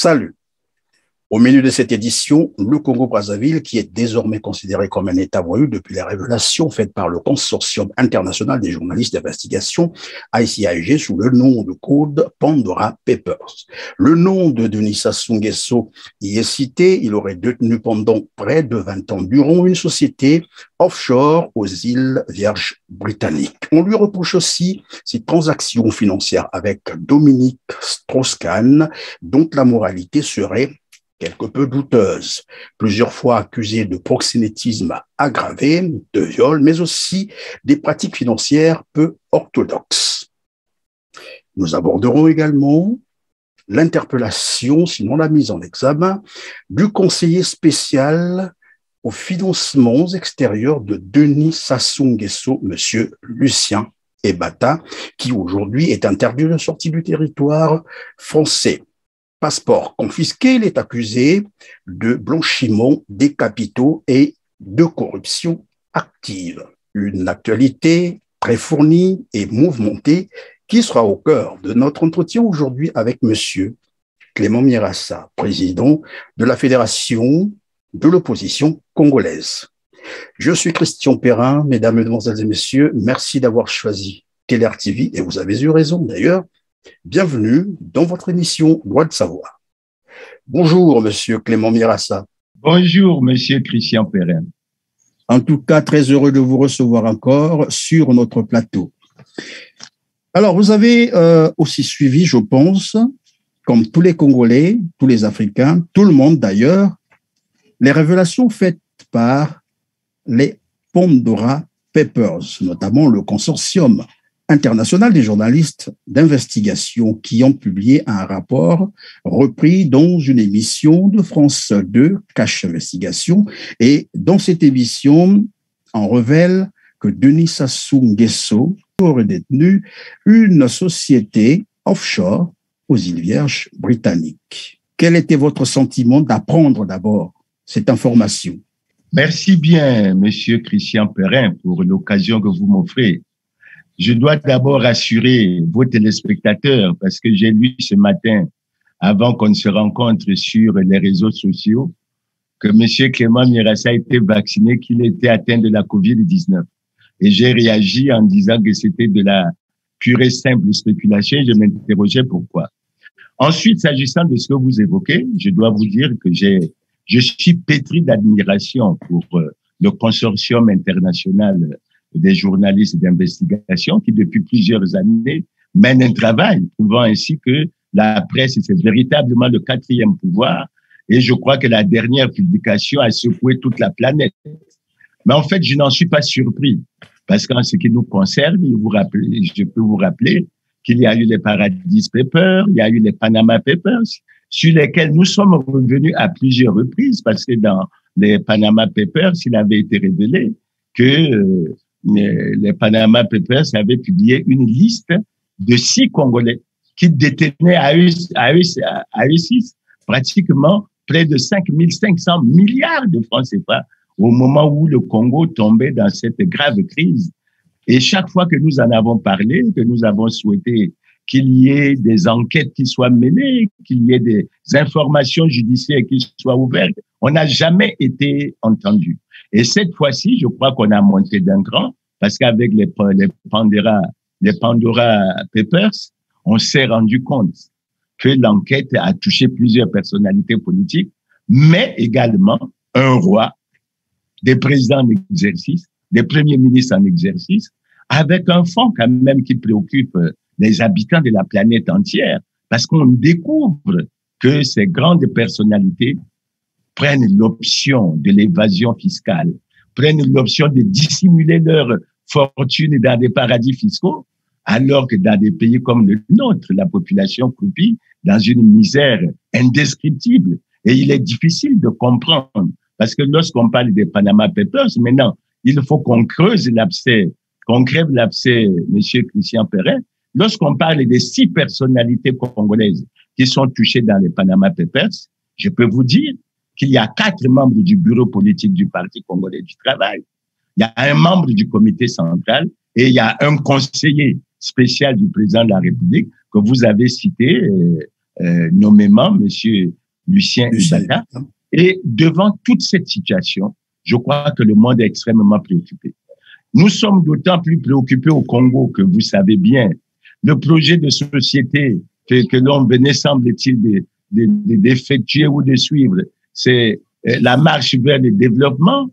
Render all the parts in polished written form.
Salut. Au menu de cette édition, le Congo-Brazzaville, qui est désormais considéré comme un État voyou depuis les révélations faites par le Consortium international des journalistes d'investigation, ICIG, sous le nom de code Pandora Papers. Le nom de Denis Sassou Nguesso y est cité. Il aurait détenu pendant près de 20 ans durant une société offshore aux îles Vierges britanniques. On lui reproche aussi ses transactions financières avec Dominique Strauss-Kahn, dont la moralité serait quelque peu douteuse, plusieurs fois accusé de proxénétisme aggravé, de viol, mais aussi des pratiques financières peu orthodoxes. Nous aborderons également l'interpellation, sinon la mise en examen, du conseiller spécial aux financements extérieurs de Denis Sassou Nguesso, M. Lucien Ebata, qui aujourd'hui est interdit de sortie du territoire français. Passeport confisqué, il est accusé de blanchiment des capitaux et de corruption active. Une actualité très fournie et mouvementée qui sera au cœur de notre entretien aujourd'hui avec Monsieur Clément Mirassa, président de la Fédération de l'opposition congolaise. Je suis Christian Perrin, mesdames, mesdemoiselles et messieurs, merci d'avoir choisi Keller TV, et vous avez eu raison d'ailleurs. Bienvenue dans votre émission Droit de savoir. Bonjour, Monsieur Clément Mirassa. Bonjour, Monsieur Christian Perrin. En tout cas, très heureux de vous recevoir encore sur notre plateau. Alors, vous avez aussi suivi, je pense, comme tous les Congolais, tous les Africains, tout le monde d'ailleurs, les révélations faites par les Pandora Papers, notamment le consortium international des journalistes d'investigation qui ont publié un rapport repris dans une émission de France 2, Cache Investigation. Et dans cette émission, on révèle que Denis Sassou Nguesso aurait détenu une société offshore aux îles Vierges britanniques. Quel était votre sentiment d'apprendre d'abord cette information? Merci bien, Monsieur Christian Perrin, pour l'occasion que vous m'offrez. Je dois d'abord rassurer vos téléspectateurs parce que j'ai lu ce matin, avant qu'on ne se rencontre sur les réseaux sociaux, que M. Clément Mirassa a été vacciné, qu'il était atteint de la COVID-19. Et j'ai réagi en disant que c'était de la pure et simple spéculation. Je m'interrogeais pourquoi. Ensuite, s'agissant de ce que vous évoquez, je dois vous dire que je suis pétri d'admiration pour le consortium international des journalistes d'investigation qui, depuis plusieurs années, mènent un travail, prouvant ainsi que la presse, c'est véritablement le quatrième pouvoir. Et je crois que la dernière publication a secoué toute la planète. Mais en fait, je n'en suis pas surpris. Parce qu'en ce qui nous concerne, je peux vous rappeler qu'il y a eu les Paradise Papers, il y a eu les Panama Papers, sur lesquels nous sommes revenus à plusieurs reprises, parce que dans les Panama Papers, il avait été révélé que les Panama Papers avaient publié une liste de 6 Congolais qui détenaient à eux 6 pratiquement près de 5 500 milliards de francs CFA au moment où le Congo tombait dans cette grave crise. Et chaque fois que nous en avons parlé, que nous avons souhaité qu'il y ait des enquêtes qui soient menées, qu'il y ait des informations judiciaires qui soient ouvertes, on n'a jamais été entendu. Et cette fois-ci, je crois qu'on a monté d'un cran, parce qu'avec les Pandora Papers, on s'est rendu compte que l'enquête a touché plusieurs personnalités politiques, mais également un roi, des présidents en exercice, des premiers ministres en exercice, avec un fond quand même qui préoccupe les habitants de la planète entière, parce qu'on découvre que ces grandes personnalités prennent l'option de l'évasion fiscale, prennent l'option de dissimuler leur fortune dans des paradis fiscaux, alors que dans des pays comme le nôtre, la population croupit dans une misère indescriptible. Et il est difficile de comprendre, parce que lorsqu'on parle des Panama Papers, maintenant, il faut qu'on creuse l'abcès, qu'on crève l'abcès, Monsieur Christian Perrin. Lorsqu'on parle des 6 personnalités congolaises qui sont touchées dans les Panama Papers, je peux vous dire qu'il y a 4 membres du bureau politique du Parti congolais du travail. Il y a un membre du comité central et il y a un conseiller spécial du président de la République que vous avez cité, nommément Monsieur Lucien Ibada. Et devant toute cette situation, je crois que le monde est extrêmement préoccupé. Nous sommes d'autant plus préoccupés au Congo que vous savez bien, le projet de société que l'on venait, semble-t-il, d'effectuer ou de suivre, c'est la marche vers le développement.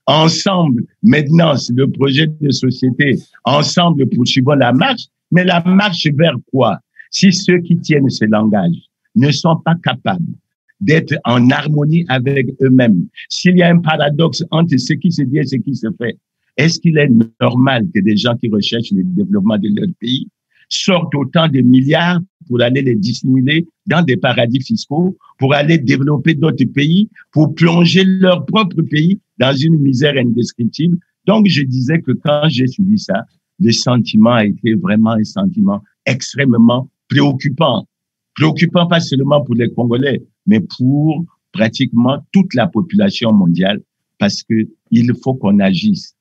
Ensemble, maintenant, c'est le projet de société. Ensemble, poursuivons la marche. Mais la marche vers quoi? Si ceux qui tiennent ce langage ne sont pas capables d'être en harmonie avec eux-mêmes, s'il y a un paradoxe entre ce qui se dit et ce qui se fait, est-ce qu'il est normal que des gens qui recherchent le développement de leur pays sortent autant de milliards pour aller les dissimuler dans des paradis fiscaux, pour aller développer d'autres pays, pour plonger leur propre pays dans une misère indescriptible? Donc, je disais que quand j'ai suivi ça, le sentiment a été vraiment un sentiment extrêmement préoccupant. Préoccupant pas seulement pour les Congolais, mais pour pratiquement toute la population mondiale, parce que il faut qu'on agisse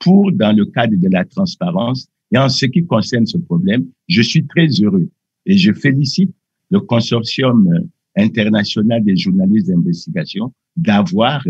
dans le cadre de la transparence. Et en ce qui concerne ce problème, je suis très heureux et je félicite le consortium international des journalistes d'investigation d'avoir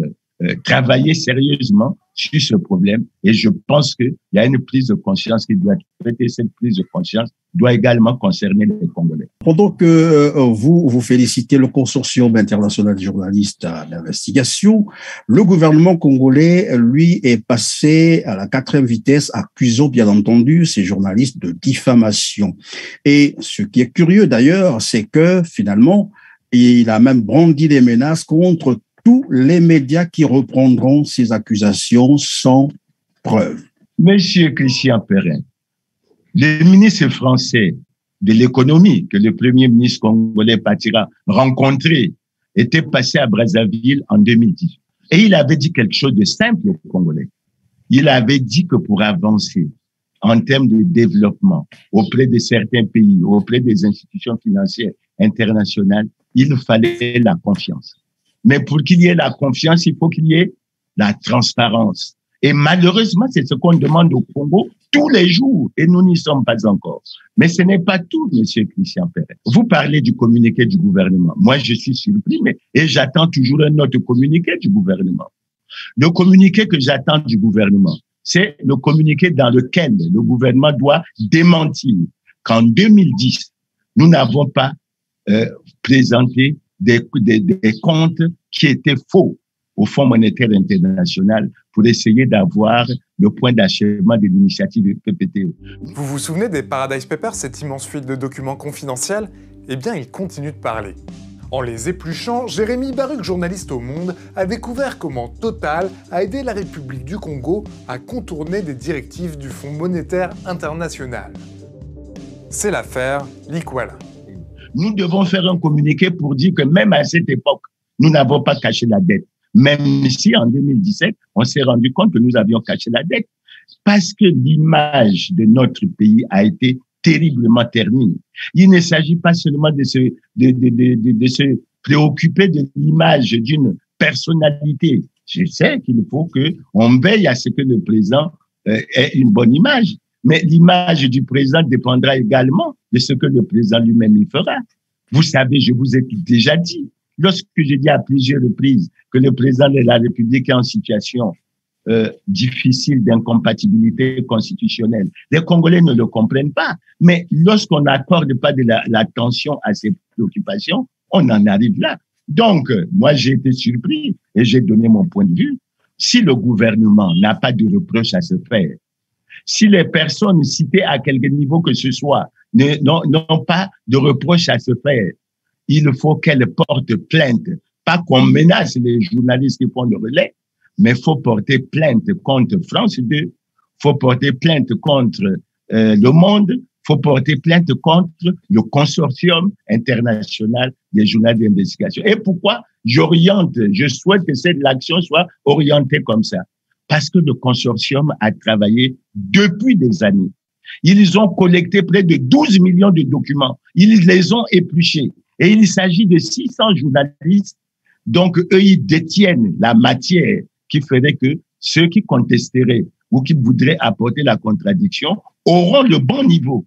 travaillé sérieusement sur ce problème. Et je pense qu'il y a une prise de conscience qui doit être faite, et cette prise de conscience doit également concerner les Congolais. Pendant que vous félicitez le consortium international des journalistes d'investigation, le gouvernement congolais, lui, est passé à la 4e vitesse, accusant bien entendu ces journalistes de diffamation. Et ce qui est curieux d'ailleurs, c'est que finalement, il a même brandi des menaces contre tous les médias qui reprendront ces accusations sans preuve. Monsieur Christian Perrin, le ministre français de l'économie, que le premier ministre congolais partira rencontrer, était passé à Brazzaville en 2010. Et il avait dit quelque chose de simple aux Congolais. Il avait dit que pour avancer en termes de développement auprès de certains pays, auprès des institutions financières internationales, il fallait la confiance. Mais pour qu'il y ait la confiance, il faut qu'il y ait la transparence. Et malheureusement, c'est ce qu'on demande au Congo tous les jours, et nous n'y sommes pas encore. Mais ce n'est pas tout, Monsieur Christian Perrin. Vous parlez du communiqué du gouvernement. Moi, je suis surpris, et j'attends toujours un autre communiqué du gouvernement. Le communiqué que j'attends du gouvernement, c'est le communiqué dans lequel le gouvernement doit démentir qu'en 2010, nous n'avons pas présenté des comptes qui étaient faux au Fonds monétaire international pour essayer d'avoir le point d'achèvement de l'initiative de PPTE. Vous vous souvenez des Paradise Papers, cette immense fuite de documents confidentiels? Eh bien, ils continuent de parler. En les épluchant, Jérémy Baruch, journaliste au Monde, a découvert comment Total a aidé la République du Congo à contourner des directives du Fonds monétaire international. C'est l'affaire Likwala. Nous devons faire un communiqué pour dire que même à cette époque, nous n'avons pas caché la dette. Même si en 2017, on s'est rendu compte que nous avions caché la dette. Parce que l'image de notre pays a été terriblement ternie. Il ne s'agit pas seulement de se préoccuper de l'image d'une personnalité. Je sais qu'il faut qu'on veille à ce que le président ait une bonne image. Mais l'image du président dépendra également de ce que le président lui-même y fera. Vous savez, je vous ai déjà dit, lorsque j'ai dit à plusieurs reprises que le président de la République est en situation difficile d'incompatibilité constitutionnelle, les Congolais ne le comprennent pas. Mais lorsqu'on n'accorde pas de l'attention à ces préoccupations, on en arrive là. Donc, moi, j'ai été surpris et j'ai donné mon point de vue. Si le gouvernement n'a pas de reproche à se faire, si les personnes citées à quelque niveau que ce soit n'ont pas de reproche à se faire, il faut qu'elles portent plainte. Pas qu'on menace les journalistes qui font le relais, mais il faut porter plainte contre France 2, il faut porter plainte contre Le Monde, il faut porter plainte contre le consortium international des journaux d'investigation. Et pourquoi je souhaite que cette action soit orientée comme ça? Parce que le consortium a travaillé depuis des années. Ils ont collecté près de 12 millions de documents. Ils les ont épluchés. Et il s'agit de 600 journalistes. Donc, eux, ils détiennent la matière qui ferait que ceux qui contesteraient ou qui voudraient apporter la contradiction auront le bon niveau.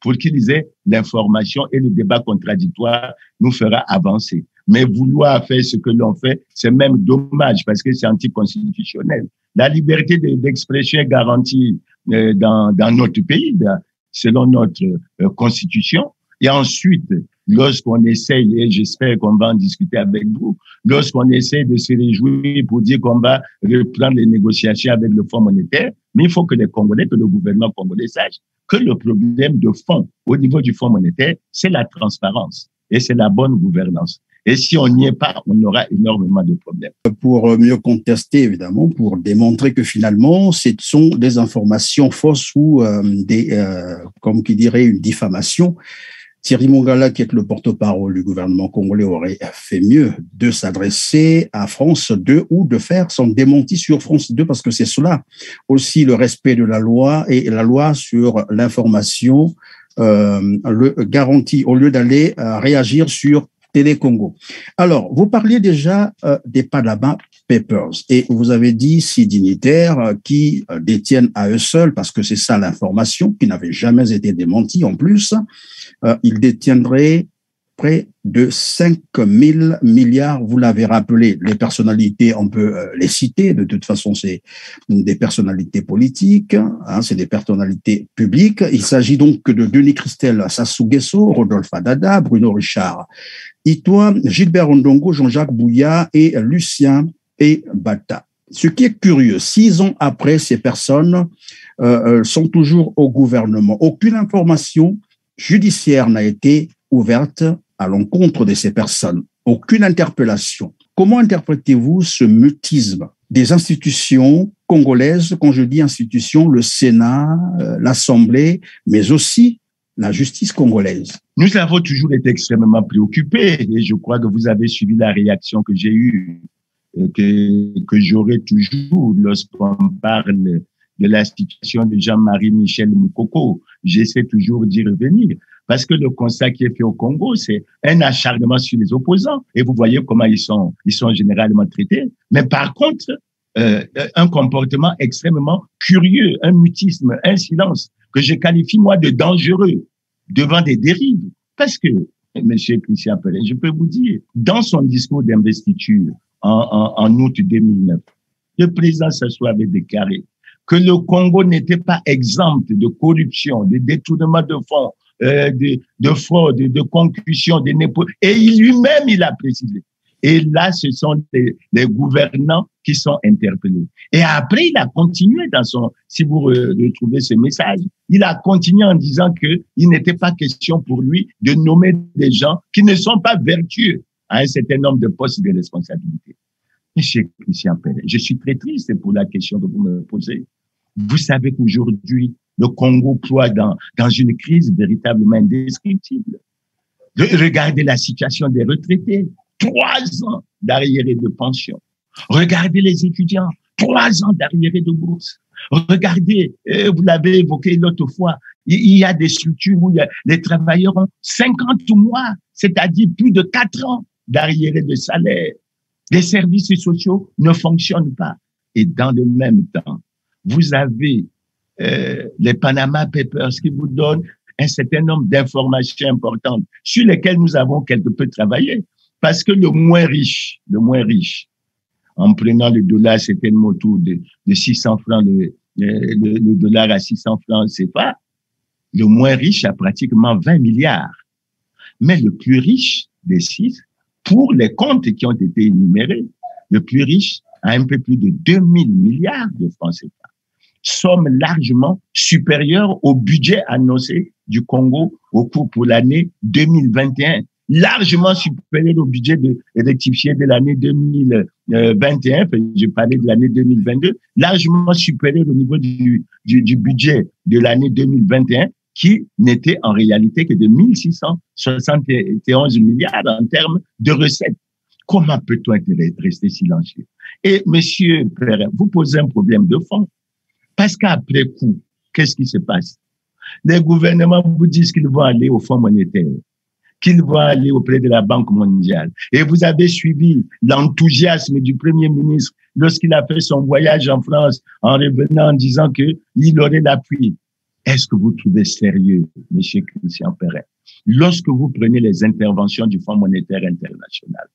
pour qu'ils aient l'information, et le débat contradictoire nous fera avancer. Mais vouloir faire ce que l'on fait, c'est même dommage parce que c'est anticonstitutionnel. La liberté d'expression est garantie dans notre pays, selon notre constitution. Et ensuite, lorsqu'on essaye, et j'espère qu'on va en discuter avec vous, lorsqu'on essaie de se réjouir pour dire qu'on va reprendre les négociations avec le Fonds monétaire, mais il faut que les Congolais, que le gouvernement congolais sache que le problème de fond au niveau du Fonds monétaire, c'est la transparence et c'est la bonne gouvernance. Et si on n'y est pas, on aura énormément de problèmes. Pour mieux contester, évidemment, pour démontrer que finalement, ce sont des informations fausses ou comme qui dirait, une diffamation. Thierry Mongala, qui est le porte-parole du gouvernement congolais, aurait fait mieux de s'adresser à France 2 ou de faire son démenti sur France 2, parce que c'est cela aussi le respect de la loi, et la loi sur l'information le garantit, au lieu d'aller réagir sur Télé Congo. Alors, vous parliez déjà des Panama Papers, et vous avez dit 6 dignitaires qui détiennent à eux seuls, parce que c'est ça l'information, qui n'avait jamais été démentie en plus, ils détiendraient près de 5 000 milliards, vous l'avez rappelé. Les personnalités, on peut les citer, de toute façon, c'est des personnalités politiques, hein, c'est des personnalités publiques. Il s'agit donc de Denis Christel Sassou Nguesso, Rodolphe Adada, Bruno Richard Itoa, Gilbert Ondongo, Jean-Jacques Bouya et Lucien Bata. Ce qui est curieux, 6 ans après, ces personnes sont toujours au gouvernement. Aucune information judiciaire n'a été ouverte à l'encontre de ces personnes. Aucune interpellation. Comment interprétez-vous ce mutisme des institutions congolaises? Quand je dis institutions, le Sénat, l'Assemblée, mais aussi la justice congolaise. Nous avons toujours été extrêmement préoccupés, et je crois que vous avez suivi la réaction que j'ai eue, que j'aurai toujours lorsqu'on parle de la situation de Jean-Marie Michel Moukoko. J'essaie toujours d'y revenir. Parce que le constat qui est fait au Congo, c'est un acharnement sur les opposants. Et vous voyez comment ils sont généralement traités. Mais par contre, un comportement extrêmement curieux, un mutisme, un silence que je qualifie, moi, de dangereux devant des dérives. Parce que, Monsieur Christian Pellet, je peux vous dire, dans son discours d'investiture en août 2009, le président Sassou avait déclaré que le Congo n'était pas exempt de corruption, de détournement de fonds, de fraude, de concussion, de népotisme. Et lui-même, il a précisé. Et là, ce sont les gouvernants qui sont interpellés. Et après, il a continué dans son, si vous retrouvez ce message, il a continué en disant que il n'était pas question pour lui de nommer des gens qui ne sont pas vertueux à un certain nombre de postes de responsabilité. Monsieur Christian Pellet, je suis très triste pour la question que vous me posez. Vous savez qu'aujourd'hui, le Congo ploie dans une crise véritablement indescriptible. Regardez la situation des retraités. 3 ans d'arriérés de pension. Regardez les étudiants. 3 ans d'arriérés de bourse. Regardez, vous l'avez évoqué l'autre fois, il y a des structures où les travailleurs ont 50 mois, c'est-à-dire plus de 4 ans d'arriérés de salaire. Les services sociaux ne fonctionnent pas. Et dans le même temps, vous avez les Panama Papers qui vous donnent un certain nombre d'informations importantes sur lesquelles nous avons quelque peu travaillé. Parce que le moins riche, en prenant le dollar, c'était autour de 600 francs, le dollar à 600 francs CFA, le moins riche a pratiquement 20 milliards. Mais le plus riche des 6, pour les comptes qui ont été énumérés, le plus riche a un peu plus de 2000 milliards de francs CFA. Somme largement supérieure au budget annoncé du Congo pour l'année 2021. Largement supérieur au budget rectifié de l'année 2021, je parlais de l'année 2022, largement supérieur au niveau du budget de l'année 2021, qui n'était en réalité que de 1671 milliards en termes de recettes. Comment peut-on rester silencieux? Et monsieur Perrin, vous posez un problème de fond. Parce qu'après coup, qu'est-ce qui se passe? Les gouvernements vous disent qu'ils vont aller au Fonds monétaire, qu'ils vont aller auprès de la Banque mondiale. Et vous avez suivi l'enthousiasme du Premier ministre lorsqu'il a fait son voyage en France en revenant en disant qu'il aurait l'appui. Est-ce que vous trouvez sérieux, Monsieur Christian Perrin, lorsque vous prenez les interventions du Fonds monétaire international,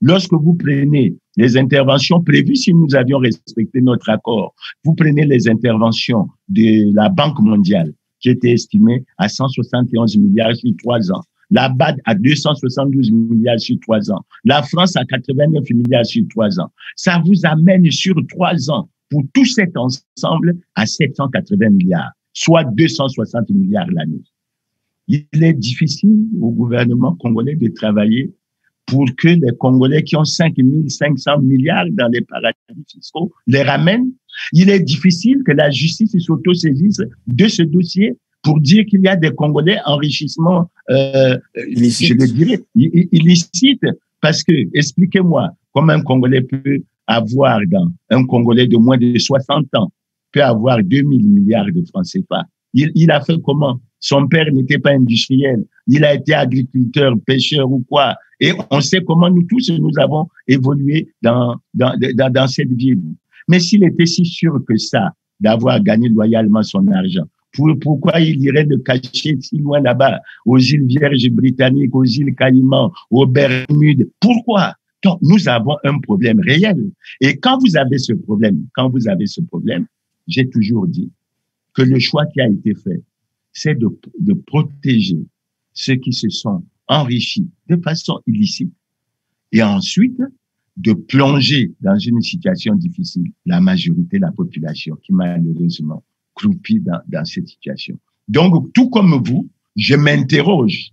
lorsque vous prenez les interventions prévues si nous avions respecté notre accord, vous prenez les interventions de la Banque mondiale qui était estimée à 171 milliards sur 3 ans, la BAD à 272 milliards sur 3 ans, la France à 89 milliards sur 3 ans. Ça vous amène sur 3 ans pour tout cet ensemble à 780 milliards, soit 260 milliards l'année. Il est difficile au gouvernement congolais de travailler pour que les Congolais qui ont 5 500 milliards dans les paradis fiscaux les ramènent. Il est difficile que la justice s'auto-saisisse de ce dossier pour dire qu'il y a des Congolais enrichissement, je le dirais, illicite. Parce que, expliquez-moi, comment un Congolais peut avoir, un Congolais de moins de 60 ans, peut avoir 2000 milliards de francs CFA. Il a fait comment? Son père n'était pas industriel. Il a été agriculteur, pêcheur ou quoi. Et on sait comment nous tous, nous avons évolué dans cette ville. Mais s'il était si sûr que ça, d'avoir gagné loyalement son argent, pourquoi il irait le cacher si loin là-bas, aux îles Vierges britanniques, aux îles Caïmans, aux Bermudes? Pourquoi? Donc, nous avons un problème réel. Et quand vous avez ce problème, j'ai toujours dit que le choix qui a été fait, c'est de protéger ceux qui se sont enrichis de façon illicite et ensuite de plonger dans une situation difficile la majorité de la population qui malheureusement croupit dans cette situation. Donc, tout comme vous, je m'interroge.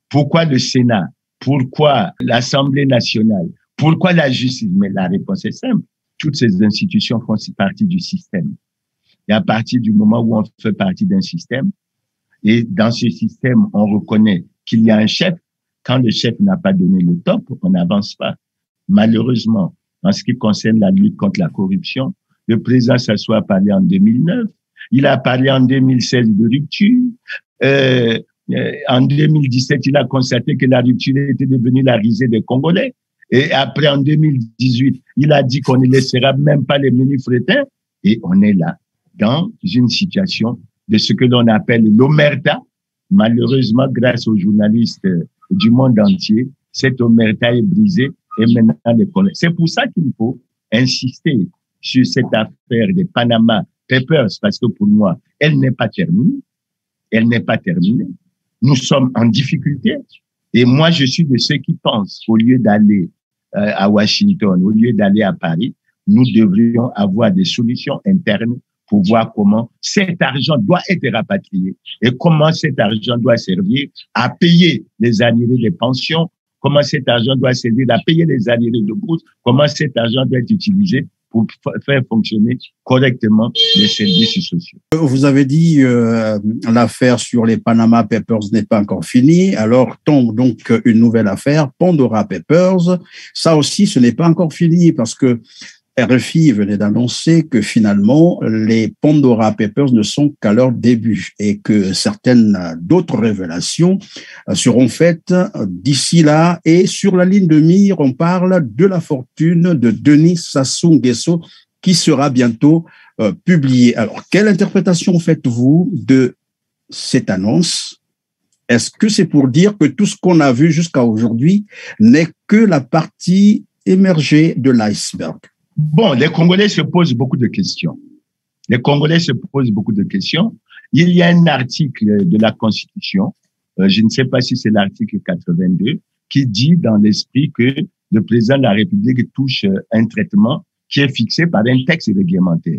Pourquoi le Sénat? Pourquoi l'Assemblée nationale? Pourquoi la justice? Mais la réponse est simple. Toutes ces institutions font partie du système. Et à partir du moment où on fait partie d'un système, et dans ce système, on reconnaît qu'il y a un chef. Quand le chef n'a pas donné le top, on n'avance pas. Malheureusement, en ce qui concerne la lutte contre la corruption, le président Sassou a parlé en 2009. Il a parlé en 2016 de rupture. En 2017, il a constaté que la rupture était devenue la risée des Congolais. Et après, en 2018, il a dit qu'on ne laissera même pas les ministres frétins. Et on est là, dans une situation de ce que l'on appelle l'omerta. Malheureusement, grâce aux journalistes du monde entier, cette omerta est brisée et maintenant les Congolais. C'est pour ça qu'il faut insister sur cette affaire des Panama Papers, parce que pour moi, elle n'est pas terminée. Nous sommes en difficulté. Et moi, je suis de ceux qui pensent, au lieu d'aller à Washington, au lieu d'aller à Paris, nous devrions avoir des solutions internes pour voir comment cet argent doit être rapatrié et comment cet argent doit servir à payer les annulés des pensions, comment cet argent doit servir à payer les annulés de bourse, comment cet argent doit être utilisé pour faire fonctionner correctement les services sociaux. Vous avez dit l'affaire sur les Panama Papers n'est pas encore finie, alors tombe donc une nouvelle affaire, Pandora Papers. Ça aussi, ce n'est pas encore fini parce que RFI venait d'annoncer que finalement, les Pandora Papers ne sont qu'à leur début et que certaines d'autres révélations seront faites d'ici là. Et sur la ligne de mire, on parle de la fortune de Denis Sassou Nguesso qui sera bientôt publiée. Alors, quelle interprétation faites-vous de cette annonce? Est-ce que c'est pour dire que tout ce qu'on a vu jusqu'à aujourd'hui n'est que la partie émergée de l'iceberg? Bon, les Congolais se posent beaucoup de questions. Il y a un article de la Constitution, je ne sais pas si c'est l'article 82, qui dit dans l'esprit que le président de la République touche un traitement qui est fixé par un texte réglementaire.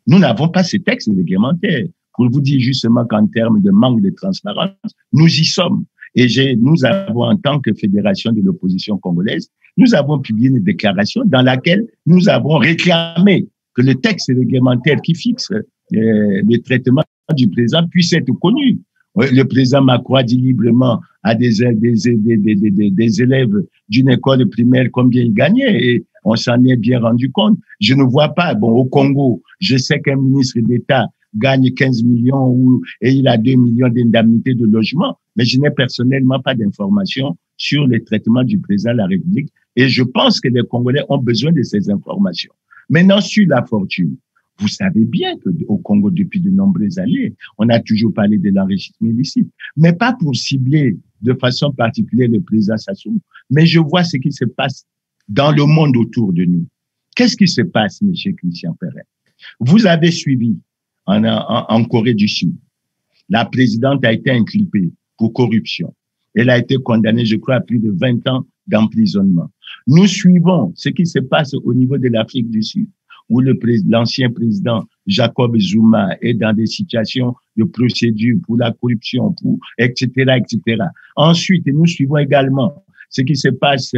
Nous n'avons pas ce texte réglementaire. Pour vous dire justement qu'en termes de manque de transparence, nous y sommes. Et nous avons, en tant que fédération de l'opposition congolaise, nous avons publié une déclaration dans laquelle nous avons réclamé que le texte réglementaire qui fixe le traitement du président puisse être connu. Le président Macron a dit librement à des élèves d'une école primaire combien il gagnait et on s'en est bien rendu compte. Je ne vois pas, au Congo, je sais qu'un ministre d'État gagne 15 millions et il a 2 millions d'indemnités de logement, mais je n'ai personnellement pas d'informations sur le traitement du président de la République et je pense que les Congolais ont besoin de ces informations. Maintenant, sur la fortune, Vous savez bien qu'au Congo, depuis de nombreuses années, on a toujours parlé de l'enrichissement illicite, mais pas pour cibler de façon particulière le président Sassou, mais je vois ce qui se passe dans le monde autour de nous. Qu'est-ce qui se passe, M. Christian Perrin? Vous avez suivi en Corée du Sud. La présidente a été inculpée pour corruption. Elle a été condamnée, je crois, à plus de 20 ans d'emprisonnement. Nous suivons ce qui se passe au niveau de l'Afrique du Sud, où l'ancien président Jacob Zuma est dans des situations de procédure pour la corruption, etc., etc. Ensuite, nous suivons également ce qui se passe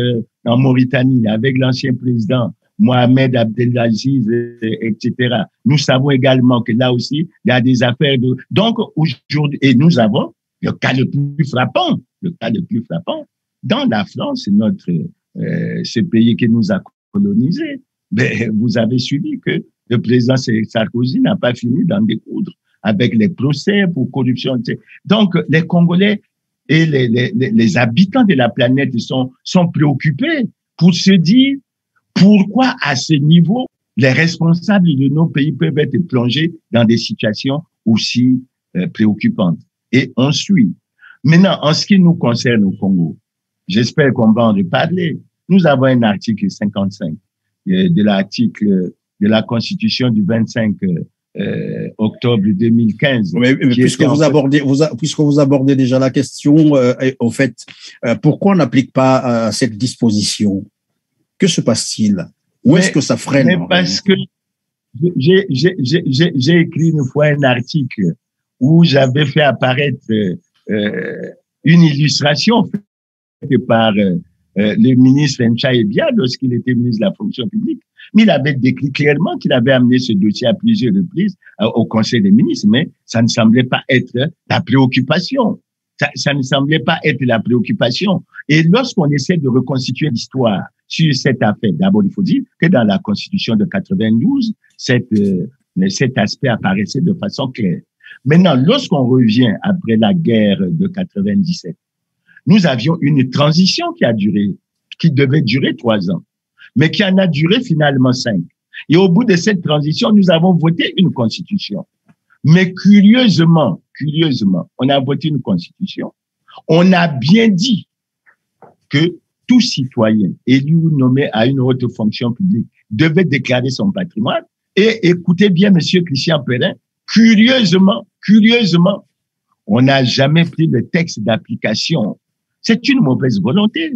en Mauritanie avec l'ancien président Mohamed Abdelaziz, etc. Nous savons également que là aussi, il y a des affaires de... Donc, aujourd'hui, et nous avons le cas le plus frappant, dans la France, ce pays qui nous a colonisés. Mais vous avez suivi que le président Sarkozy n'a pas fini d'en découdre avec les procès pour corruption. Donc, les Congolais et les habitants de la planète sont préoccupés pour se dire pourquoi, à ce niveau, les responsables de nos pays peuvent être plongés dans des situations aussi préoccupantes. Et on suit. Maintenant, en ce qui nous concerne au Congo, j'espère qu'on va en reparler. Nous avons un article 55 de la Constitution du 25 octobre 2015. Mais puisque vous abordez déjà la question, au fait, pourquoi on n'applique pas cette disposition? Que se passe-t-il? Où est-ce que ça freine? Mais parce que j'ai écrit une fois un article où j'avais fait apparaître une illustration faite par le ministre Nchaï Bia lorsqu'il était ministre de la fonction publique. Mais il avait décrit clairement qu'il avait amené ce dossier à plusieurs reprises au Conseil des ministres, mais ça ne semblait pas être la préoccupation. Ça ne semblait pas être la préoccupation. Et lorsqu'on essaie de reconstituer l'histoire sur cette affaire, d'abord, il faut dire que dans la Constitution de 92, cet aspect apparaissait de façon claire. Maintenant, lorsqu'on revient après la guerre de 97, nous avions une transition qui devait durer 3 ans, mais qui en a duré finalement 5. Et au bout de cette transition, nous avons voté une constitution. Mais curieusement, on a voté une constitution. On a bien dit que tout citoyen élu ou nommé à une haute fonction publique devait déclarer son patrimoine. Et écoutez bien, Monsieur Christian Perrin, curieusement, on n'a jamais pris le texte d'application. C'est une mauvaise volonté.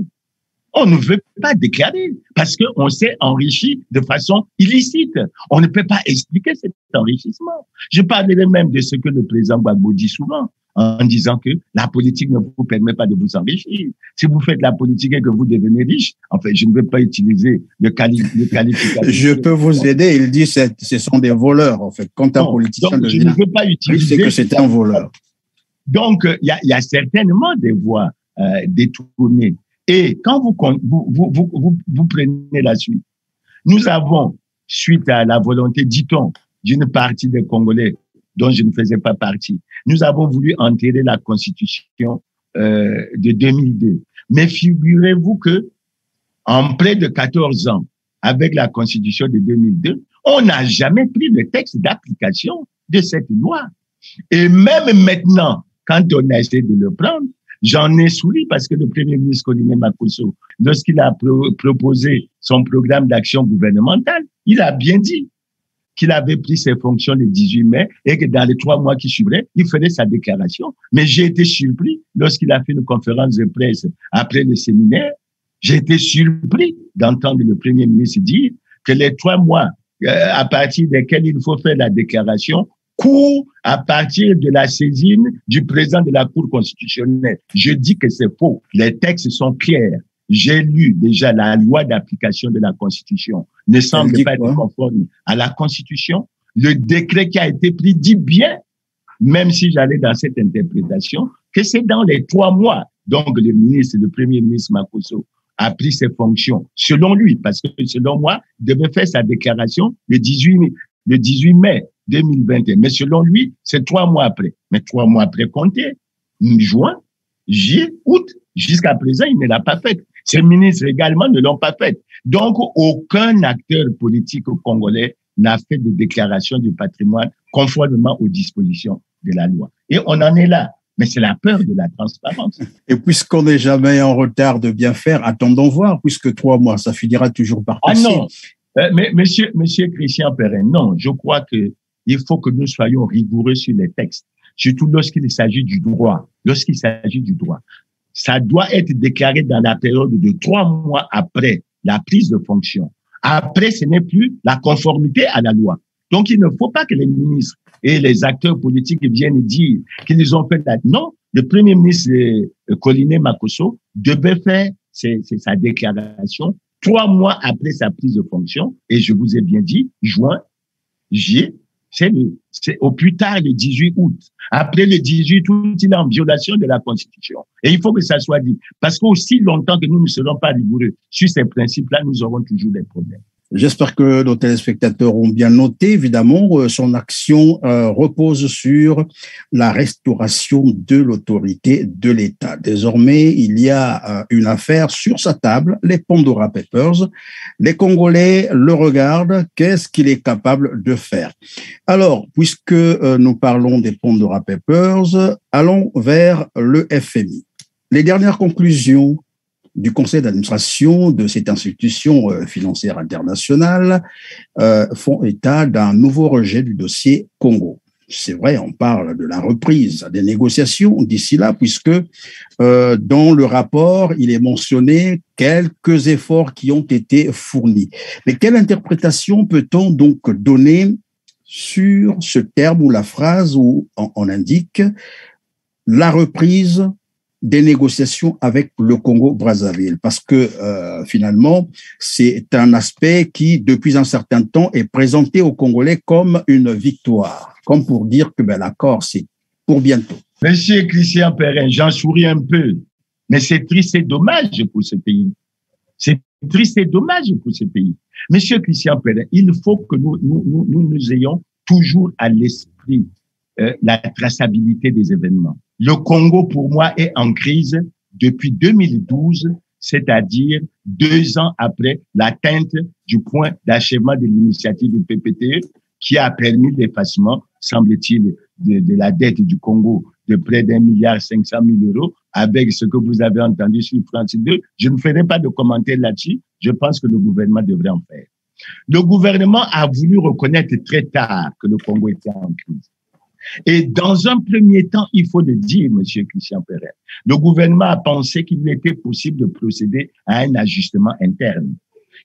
On ne veut pas déclarer parce qu'on s'est enrichi de façon illicite. On ne peut pas expliquer cet enrichissement. Je parlerai même de ce que le président Gbagbo dit souvent en disant que la politique ne vous permet pas de vous enrichir. Si vous faites la politique et que vous devenez riche, enfin, je ne veux pas utiliser le qualificatif. Je peux vous aider. Il dit que ce sont des voleurs, en fait. Quand un politicien devient, je ne veux pas utiliser. C'est que c'est un voleur. Donc, il y a certainement des voies détournées. Et quand vous prenez la suite, nous avons, suite à la volonté, dit-on, d'une partie des Congolais dont je ne faisais pas partie, nous avons voulu enterrer la Constitution de 2002. Mais figurez-vous que en près de 14 ans, avec la Constitution de 2002, on n'a jamais pris le texte d'application de cette loi. Et même maintenant, quand on a essayé de le prendre, j'en ai souri parce que le Premier ministre Colin Makosso, lorsqu'il a proposé son programme d'action gouvernementale, il a bien dit qu'il avait pris ses fonctions le 18 mai et que dans les 3 mois qui suivraient, il ferait sa déclaration. Mais j'ai été surpris lorsqu'il a fait une conférence de presse après le séminaire. J'ai été surpris d'entendre le Premier ministre dire que les 3 mois à partir desquels il faut faire la déclaration court à partir de la saisine du président de la Cour constitutionnelle. Je dis que c'est faux. Les textes sont clairs. J'ai lu déjà la loi d'application de la Constitution. Ne semble pas être conforme à la Constitution. Le décret qui a été pris dit bien, même si j'allais dans cette interprétation, que c'est dans les 3 mois. Donc, le Premier ministre Makosso a pris ses fonctions, selon lui, parce que selon moi, il devait faire sa déclaration le 18 mai 2021. Mais selon lui, c'est 3 mois après. Mais 3 mois après, comptez, juin, juillet, août, jusqu'à présent, il ne l'a pas fait. Ces ministres également ne l'ont pas fait. Donc, aucun acteur politique congolais n'a fait de déclaration du patrimoine conformément aux dispositions de la loi. Et on en est là. Mais c'est la peur de la transparence. Et puisqu'on n'est jamais en retard de bien faire, attendons voir, puisque 3 mois, ça finira toujours par passer. Ah non, mais monsieur Christian Perrin, non, je crois que il faut que nous soyons rigoureux sur les textes, surtout lorsqu'il s'agit du droit. Lorsqu'il s'agit du droit, ça doit être déclaré dans la période de 3 mois après la prise de fonction. Après, ce n'est plus la conformité à la loi. Donc, il ne faut pas que les ministres et les acteurs politiques viennent dire qu'ils ont fait la... Non, le Premier ministre Collinet Makosso devait faire sa déclaration 3 mois après sa prise de fonction. Et je vous ai bien dit, juin, juillet, c'est au plus tard le 18 août. Après le 18 août, il est en violation de la Constitution. Et il faut que ça soit dit. Parce qu'aussi longtemps que nous ne serons pas rigoureux sur ces principes-là, nous aurons toujours des problèmes. J'espère que nos téléspectateurs ont bien noté. Évidemment, son action repose sur la restauration de l'autorité de l'État. Désormais, il y a une affaire sur sa table, les Pandora Papers. Les Congolais le regardent. Qu'est-ce qu'il est capable de faire? Alors, puisque nous parlons des Pandora Papers, allons vers le FMI. Les dernières conclusions du conseil d'administration de cette institution financière internationale font état d'un nouveau rejet du dossier Congo. C'est vrai, on parle de la reprise des négociations d'ici là, puisque dans le rapport, il est mentionné quelques efforts qui ont été fournis. Mais quelle interprétation peut-on donc donner sur ce terme ou la phrase où on indique la reprise des négociations avec le Congo-Brazzaville, parce que finalement, c'est un aspect qui, depuis un certain temps, est présenté aux Congolais comme une victoire, comme pour dire que l'accord, c'est pour bientôt. Monsieur Christian Perrin, j'en souris un peu, mais c'est triste et dommage pour ce pays. C'est triste et dommage pour ce pays. Monsieur Christian Perrin, il faut que nous ayons toujours à l'esprit la traçabilité des événements. Le Congo, pour moi, est en crise depuis 2012, c'est-à-dire 2 ans après l'atteinte du point d'achèvement de l'initiative du PPTE qui a permis l'effacement, semble-t-il, de la dette du Congo de près d'1,5 milliard avec ce que vous avez entendu sur France 2. Je ne ferai pas de commentaire là-dessus. Je pense que le gouvernement devrait en faire. Le gouvernement a voulu reconnaître très tard que le Congo était en crise. Et dans un premier temps, il faut le dire, monsieur Christian Perrin, le gouvernement a pensé qu'il était possible de procéder à un ajustement interne.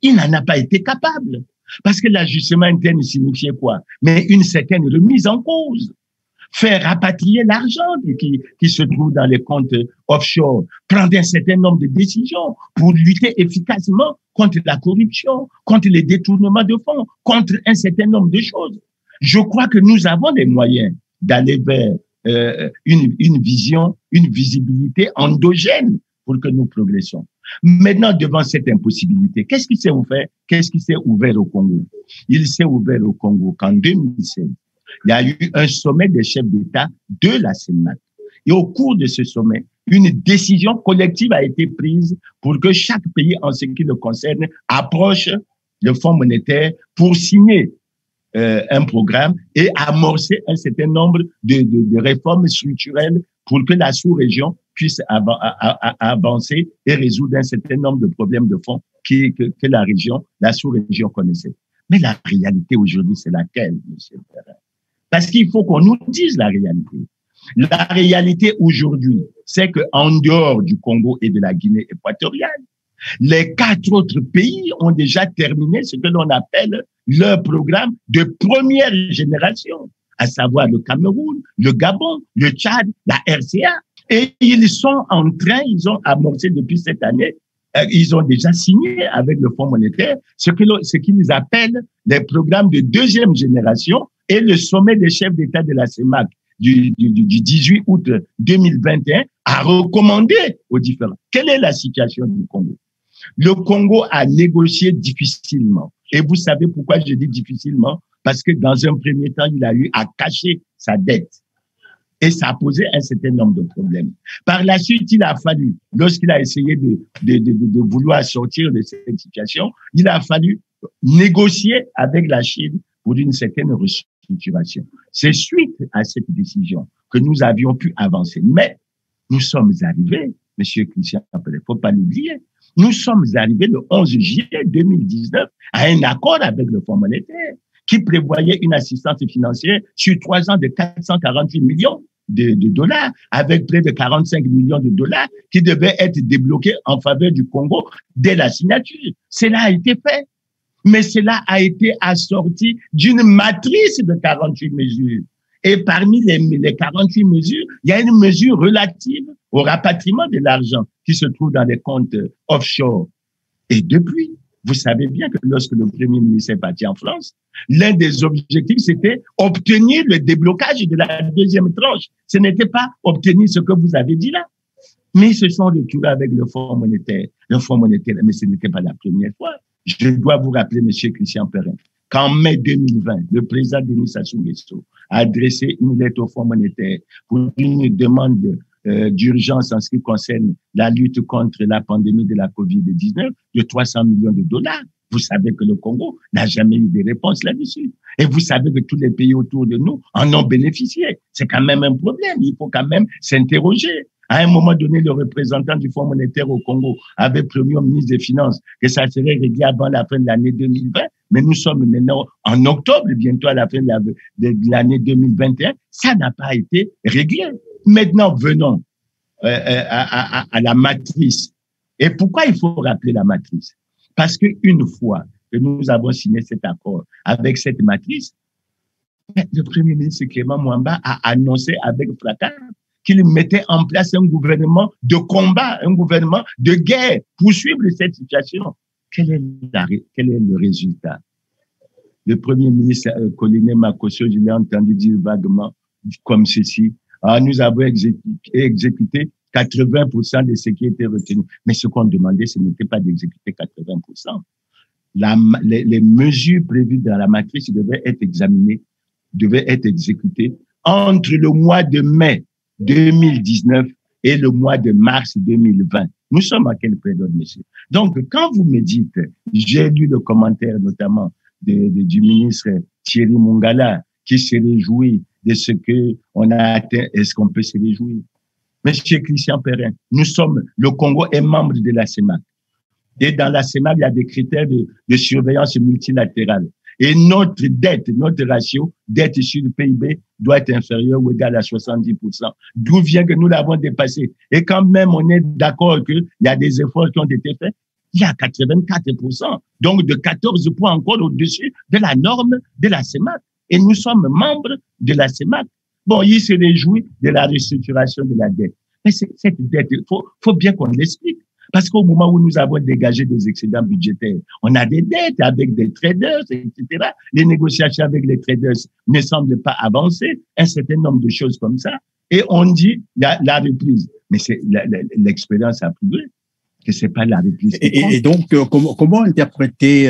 Il n'en a pas été capable. Parce que l'ajustement interne signifiait quoi? Mais une certaine remise en cause. Faire rapatrier l'argent qui se trouve dans les comptes offshore, prendre un certain nombre de décisions pour lutter efficacement contre la corruption, contre les détournements de fonds, contre un certain nombre de choses. Je crois que nous avons les moyens d'aller vers une vision, une visibilité endogène pour que nous progressions. Maintenant, devant cette impossibilité, qu'est-ce qui s'est ouvert? Qu'est-ce qui s'est ouvert au Congo? Il s'est ouvert au Congo qu'en 2016, il y a eu un sommet des chefs d'État de la CEMAC. Et au cours de ce sommet, une décision collective a été prise pour que chaque pays, en ce qui le concerne, approche le Fonds monétaire pour signer un programme et amorcer un certain nombre de réformes structurelles pour que la sous-région puisse avancer et résoudre un certain nombre de problèmes de fond que la sous-région connaissait. Mais la réalité aujourd'hui, c'est laquelle, monsieur Perrin? Parce qu'il faut qu'on nous dise la réalité. La réalité aujourd'hui, c'est qu'en dehors du Congo et de la Guinée équatoriale, les 4 autres pays ont déjà terminé ce que l'on appelle leur programme de première génération, à savoir le Cameroun, le Gabon, le Tchad, la RCA. Et ils sont en train, ils ont amorcé depuis cette année, ils ont déjà signé avec le Fonds monétaire ce qu'ils appellent les programmes de deuxième génération, et le sommet des chefs d'État de la CEMAC du 18 août 2021 a recommandé aux différents. Quelle est la situation du Congo? Le Congo a négocié difficilement. Et vous savez pourquoi je dis difficilement? Parce que dans un premier temps, il a eu à cacher sa dette. Et ça a posé un certain nombre de problèmes. Par la suite, il a fallu, lorsqu'il a essayé de vouloir sortir de cette situation, il a fallu négocier avec la Chine pour une certaine restructuration. C'est suite à cette décision que nous avions pu avancer. Mais nous sommes arrivés, Monsieur Christian, il ne faut pas l'oublier, nous sommes arrivés le 11 juillet 2019 à un accord avec le Fonds monétaire qui prévoyait une assistance financière sur 3 ans de 448 millions de dollars, avec près de 45 millions de dollars qui devaient être débloqués en faveur du Congo dès la signature. Cela a été fait. Mais cela a été assorti d'une matrice de 48 mesures. Et parmi les 48 mesures, il y a une mesure relative au rapatriement de l'argent qui se trouve dans les comptes offshore. Et depuis, vous savez bien que lorsque le Premier ministre est parti en France, l'un des objectifs, c'était obtenir le déblocage de la deuxième tranche. Ce n'était pas obtenir ce que vous avez dit là. Mais ils se sont retrouvés avec le Fonds monétaire. Le Fonds monétaire, mais ce n'était pas la première fois. Je dois vous rappeler, Monsieur Christian Perrin, qu'en mai 2020, le président Denis Sassou Nguesso a adressé une lettre au Fonds monétaire pour une demande d'urgence en ce qui concerne la lutte contre la pandémie de la COVID-19 de 300 millions de dollars. Vous savez que le Congo n'a jamais eu de réponse là-dessus. Et vous savez que tous les pays autour de nous en ont bénéficié. C'est quand même un problème. Il faut quand même s'interroger. À un moment donné, le représentant du Fonds monétaire au Congo avait promis au ministre des Finances que ça serait réglé avant la fin de l'année 2020. Mais nous sommes maintenant en octobre, bientôt à la fin de l'année 2021. Ça n'a pas été réglé. Maintenant, venons à la matrice. Et pourquoi il faut rappeler la matrice? Parce qu'une fois que nous avons signé cet accord avec cette matrice, le Premier ministre Clément Mwamba a annoncé avec fracas qu'il mettait en place un gouvernement de combat, un gouvernement de guerre pour suivre cette situation. Quel est le résultat? Le Premier ministre Colline Makosso, je l'ai entendu dire vaguement comme ceci. Nous avons exécuté 80% de ce qui était retenu. Mais ce qu'on demandait, ce n'était pas d'exécuter 80%. Les mesures prévues dans la matrice devaient être examinées, devaient être exécutées entre le mois de mai 2019 et le mois de mars 2020. Nous sommes à quelle période, monsieur? Donc, quand vous me dites, j'ai lu le commentaire notamment du ministre Thierry Mongala qui se réjouit de ce que on a atteint. Est-ce qu'on peut se réjouir? Monsieur Christian Perrin, le Congo est membre de la CEMAC. Et dans la CEMAC, il y a des critères de surveillance multilatérale. Et notre dette, notre ratio, dette sur le PIB, doit être inférieur ou égal à 70%. D'où vient que nous l'avons dépassé. Et quand même, on est d'accord qu'il y a des efforts qui ont été faits, il y a 84%. Donc, de 14 points encore au-dessus de la norme de la CEMAC. Et nous sommes membres de la CEMAC. Bon, il se réjouit de la restructuration de la dette. Mais cette dette, faut bien qu'on l'explique. Parce qu'au moment où nous avons dégagé des excédents budgétaires, on a des dettes avec des traders, etc. Les négociations avec les traders ne semblent pas avancer. Un certain nombre de choses comme ça. Et on dit la reprise. Mais l'expérience a prouvé que c'est pas la reprise. Et donc, comment interpréter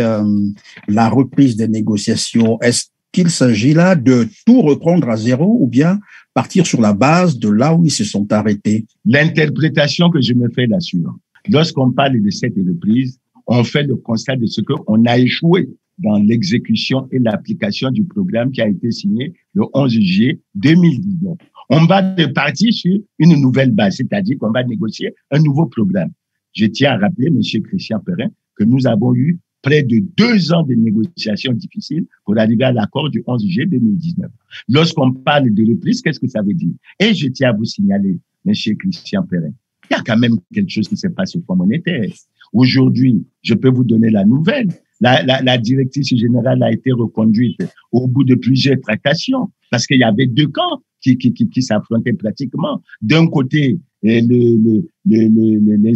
la reprise des négociations? Est-ce qu'il s'agit là de tout reprendre à zéro ou bien partir sur la base de là où ils se sont arrêtés? L'interprétation que je me fais là suivante. Lorsqu'on parle de cette reprise, on fait le constat de ce qu'on a échoué dans l'exécution et l'application du programme qui a été signé le 11 juillet 2019. On va partir sur une nouvelle base, c'est-à-dire qu'on va négocier un nouveau programme. Je tiens à rappeler, Monsieur Christian Perrin, que nous avons eu près de 2 ans de négociations difficiles pour arriver à l'accord du 11 juillet 2019. Lorsqu'on parle de reprise, qu'est-ce que ça veut dire? Et je tiens à vous signaler, Monsieur Christian Perrin, il y a quand même quelque chose qui se passe au Fonds monétaire. Aujourd'hui, je peux vous donner la nouvelle. La directrice générale a été reconduite au bout de plusieurs tractations parce qu'il y avait 2 camps qui s'affrontaient pratiquement. D'un côté, les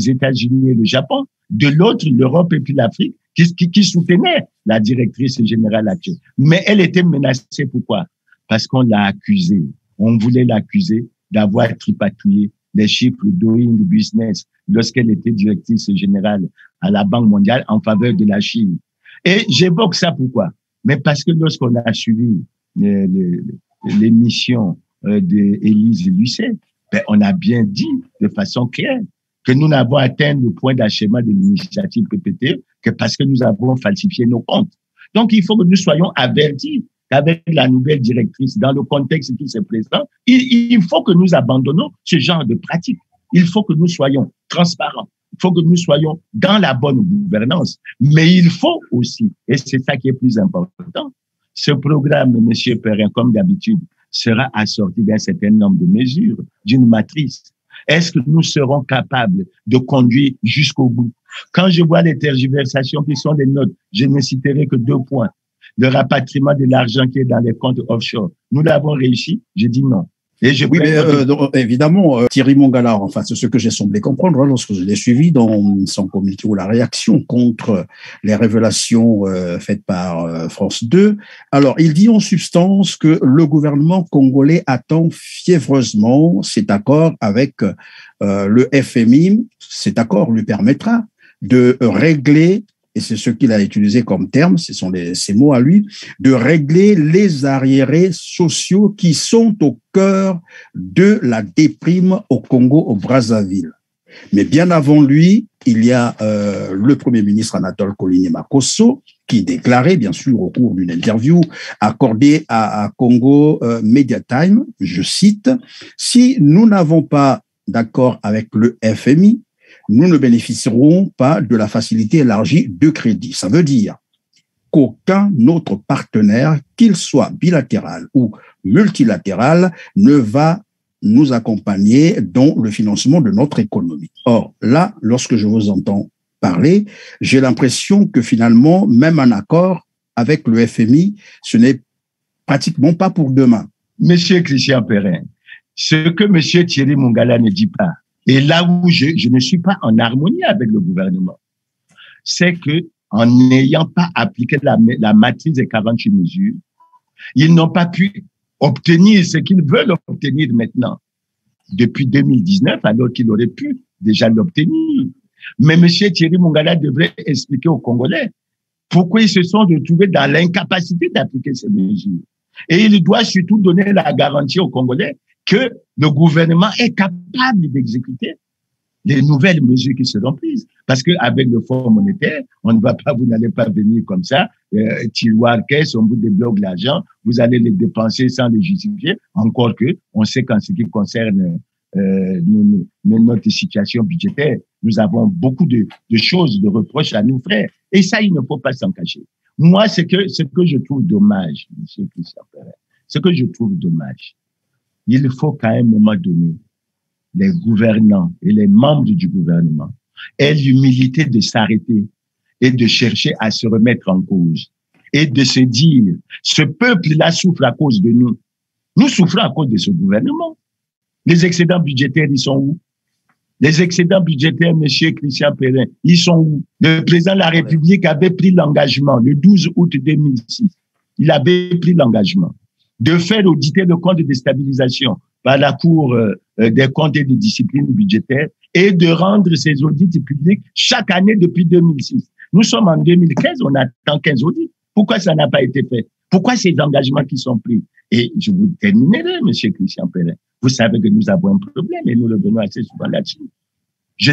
États-Unis et le Japon. De l'autre, l'Europe et puis l'Afrique qui soutenaient la directrice générale actuelle. Mais elle était menacée. Pourquoi? Parce qu'on l'a accusée. On voulait l'accuser d'avoir tripatouillé les chiffres Doing Business lorsqu'elle était directrice générale à la Banque mondiale en faveur de la Chine. Et j'évoque ça pourquoi? Mais parce que lorsqu'on a suivi l'émission d'Élise Lucet, on a bien dit de façon claire que nous n'avons atteint le point d'achèvement de l'initiative PPTE que parce que nous avons falsifié nos comptes. Donc, il faut que nous soyons avertis qu'avec la nouvelle directrice, dans le contexte qui se présente, il faut que nous abandonnons ce genre de pratique. Il faut que nous soyons transparents. Il faut que nous soyons dans la bonne gouvernance. Mais il faut aussi, et c'est ça qui est plus important, ce programme, M. Perrin, comme d'habitude, sera assorti d'un certain nombre de mesures, d'une matrice. Est-ce que nous serons capables de conduire jusqu'au bout? Quand je vois les tergiversations qui sont les nôtres, je ne citerai que 2 points. Le rapatriement de l'argent qui est dans les comptes offshore. Nous l'avons réussi? Je dis non. Et oui, mais donc, évidemment, Thierry Mongala, enfin, c'est ce que j'ai semblé comprendre lorsque je l'ai suivi dans son communiqué ou la réaction contre les révélations faites par France 2. Alors, il dit en substance que le gouvernement congolais attend fiévreusement cet accord avec le FMI. Cet accord lui permettra de régler, et c'est ce qu'il a utilisé comme terme, ce sont ces mots à lui, de régler les arriérés sociaux qui sont au cœur de la déprime au Congo, au Brazzaville. Mais bien avant lui, il y a le Premier ministre Anatole Koliné-Makosso qui déclarait, bien sûr, au cours d'une interview accordée à Congo Media Time, je cite, « Si nous n'avons pas d'accord avec le FMI, nous ne bénéficierons pas de la facilité élargie de crédit. » Ça veut dire qu'aucun autre partenaire, qu'il soit bilatéral ou multilatéral, ne va nous accompagner dans le financement de notre économie. Or, là, lorsque je vous entends parler, j'ai l'impression que finalement, même un accord avec le FMI, ce n'est pratiquement pas pour demain. Monsieur Christian Perrin, ce que monsieur Thierry Mongala ne dit pas, et là où je ne suis pas en harmonie avec le gouvernement, c'est que en n'ayant pas appliqué la matrice des 48 mesures, ils n'ont pas pu obtenir ce qu'ils veulent obtenir maintenant depuis 2019, alors qu'ils auraient pu déjà l'obtenir. Mais M. Thierry Mongala devrait expliquer aux Congolais pourquoi ils se sont retrouvés dans l'incapacité d'appliquer ces mesures. Et il doit surtout donner la garantie aux Congolais que le gouvernement est capable d'exécuter les nouvelles mesures qui seront prises. Parce qu'avec le Fonds monétaire, on ne va pas, vous n'allez pas venir comme ça, tiroir caisse, on vous débloque l'argent, vous allez les dépenser sans les justifier. Encore que, on sait qu'en ce qui concerne notre situation budgétaire, nous avons beaucoup de choses, de reproches à nous faire. Et ça, il ne faut pas s'en cacher. Moi, ce que je trouve dommage, M. Christian Perrin, ce que je trouve dommage, il faut qu'à un moment donné, les gouvernants et les membres du gouvernement aient l'humilité de s'arrêter et de chercher à se remettre en cause et de se dire, ce peuple-là souffre à cause de nous. Nous souffrons à cause de ce gouvernement. Les excédents budgétaires, ils sont où? Les excédents budgétaires, monsieur Christian Perrin, ils sont où? Le président de la République avait pris l'engagement le 12 août 2006. Il avait pris l'engagement de faire auditer le compte de stabilisation par la Cour des comptes et de discipline budgétaire et de rendre ces audits publics chaque année depuis 2006. Nous sommes en 2015, on attend 15 audits. Pourquoi ça n'a pas été fait? Pourquoi ces engagements qui sont pris? Et je vous terminerai, monsieur Christian Perrin. Vous savez que nous avons un problème et nous le venons assez souvent là-dessus. Je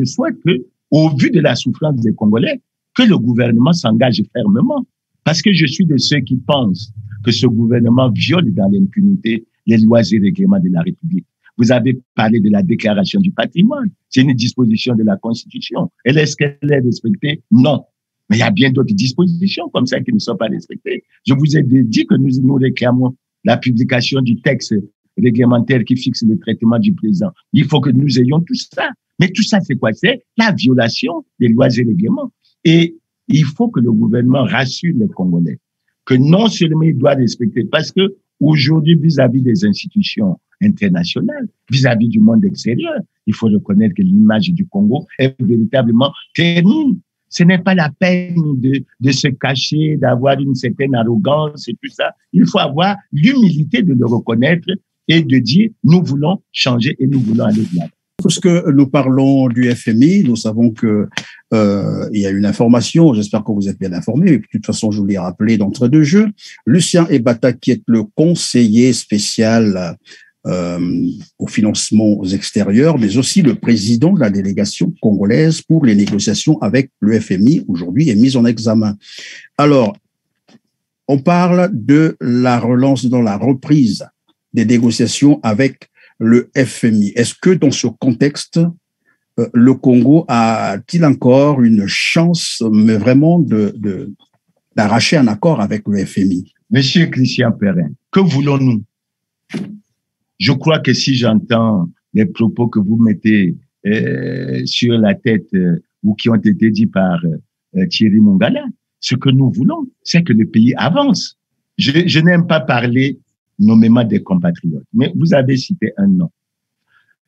souhaite que, au vu de la souffrance des Congolais, que le gouvernement s'engage fermement. Parce que je suis de ceux qui pensent que ce gouvernement viole dans l'impunité les lois et règlements de la République. Vous avez parlé de la déclaration du patrimoine. C'est une disposition de la Constitution. Est-ce qu'elle est respectée? Non. Mais il y a bien d'autres dispositions comme ça qui ne sont pas respectées. Je vous ai dit que nous réclamons la publication du texte réglementaire qui fixe le traitement du président. Il faut que nous ayons tout ça. Mais tout ça, c'est quoi? C'est la violation des lois et règlements. Et il faut que le gouvernement rassure les Congolais que non seulement il doit respecter, parce que aujourd'hui, vis-à-vis des institutions internationales, vis-à-vis du monde extérieur, il faut reconnaître que l'image du Congo est véritablement ternie. Ce n'est pas la peine de se cacher, d'avoir une certaine arrogance et tout ça. Il faut avoir l'humilité de le reconnaître et de dire, nous voulons changer et nous voulons aller de l'avant. Puisque nous parlons du FMI, nous savons que il y a une information, j'espère que vous êtes bien informés, et de toute façon je vous l'ai rappelé d'entrée de jeu, Lucien Ebata, qui est le conseiller spécial aux financements extérieurs, mais aussi le président de la délégation congolaise pour les négociations avec le FMI, aujourd'hui est mis en examen. Alors, on parle de la relance, dans la reprise des négociations avec le FMI. Est-ce que dans ce contexte, le Congo a-t-il encore une chance, mais vraiment, d'arracher un accord avec le FMI? Monsieur Christian Perrin, que voulons-nous? Je crois que si j'entends les propos que vous mettez sur la tête ou qui ont été dits par Thierry Mongala, ce que nous voulons, c'est que le pays avance. Je n'aime pas parler nommément des compatriotes, mais vous avez cité un nom.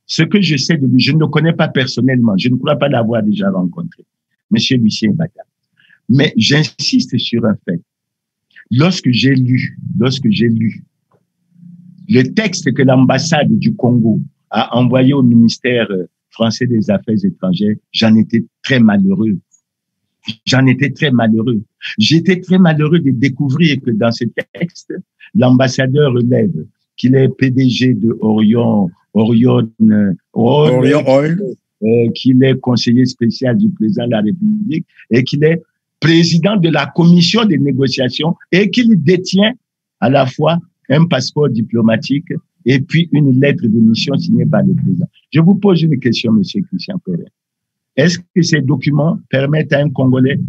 Ce que je sais de lui, je ne le connais pas personnellement, je ne crois pas l'avoir déjà rencontré, Monsieur Lucien Bata. Mais j'insiste sur un fait. Lorsque j'ai lu le texte que l'ambassade du Congo a envoyé au ministère français des Affaires étrangères, j'en étais très malheureux. J'étais très malheureux de découvrir que dans ce texte, l'ambassadeur relève qu'il est PDG de Orion Oil, qu'il est conseiller spécial du président de la République et qu'il est président de la commission des négociations et qu'il détient à la fois un passeport diplomatique et puis une lettre de mission signée par le président. Je vous pose une question, Monsieur Christian Perrin. Est-ce que ces documents permettent à un Congolais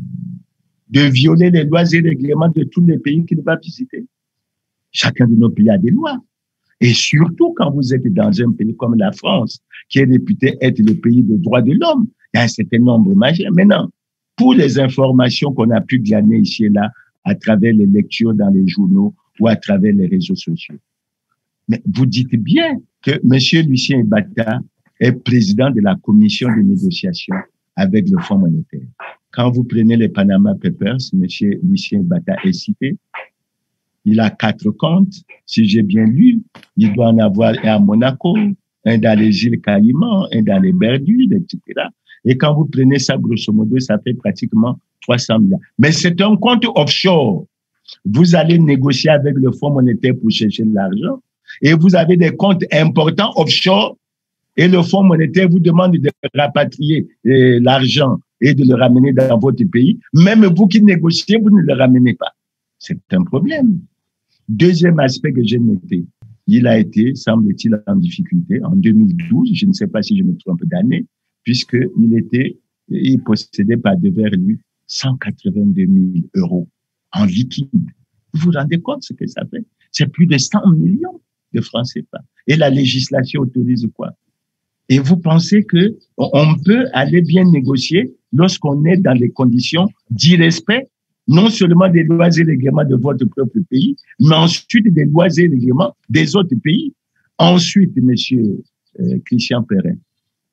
de violer les lois et règlements de tous les pays qu'il va visiter? Chacun de nos pays a des lois. Et surtout quand vous êtes dans un pays comme la France, qui est réputé être le pays des droits de l'homme, il y a un certain nombre majeur. Maintenant, pour les informations qu'on a pu glaner ici et là, à travers les lectures dans les journaux ou à travers les réseaux sociaux. Mais vous dites bien que M. Lucien Bata est président de la commission de négociation avec le Fonds monétaire. Quand vous prenez les Panama Papers, M. Lucien Bata est cité. Il a 4 comptes. Si j'ai bien lu, il doit en avoir un à Monaco, un dans les îles Caïmans, un dans les Bermudes, etc. Et quand vous prenez ça, grosso modo, ça fait pratiquement 300 milliards. Mais c'est un compte offshore. Vous allez négocier avec le Fonds monétaire pour chercher de l'argent et vous avez des comptes importants offshore et le Fonds monétaire vous demande de rapatrier l'argent et de le ramener dans votre pays. Même vous qui négociez, vous ne le ramenez pas. C'est un problème. Deuxième aspect que j'ai noté, il a été, semble-t-il, en difficulté en 2012, je ne sais pas si je me trompe d'année, il possédait par devers lui 182 000 euros en liquide. Vous vous rendez compte ce que ça fait? C'est plus de 100 millions de francs CFA. Et la législation autorise quoi? Et vous pensez que on peut aller bien négocier lorsqu'on est dans les conditions d'irrespect, non seulement des lois et règlements de votre propre pays, mais ensuite des lois et règlements des autres pays. Ensuite, monsieur Christian Perrin,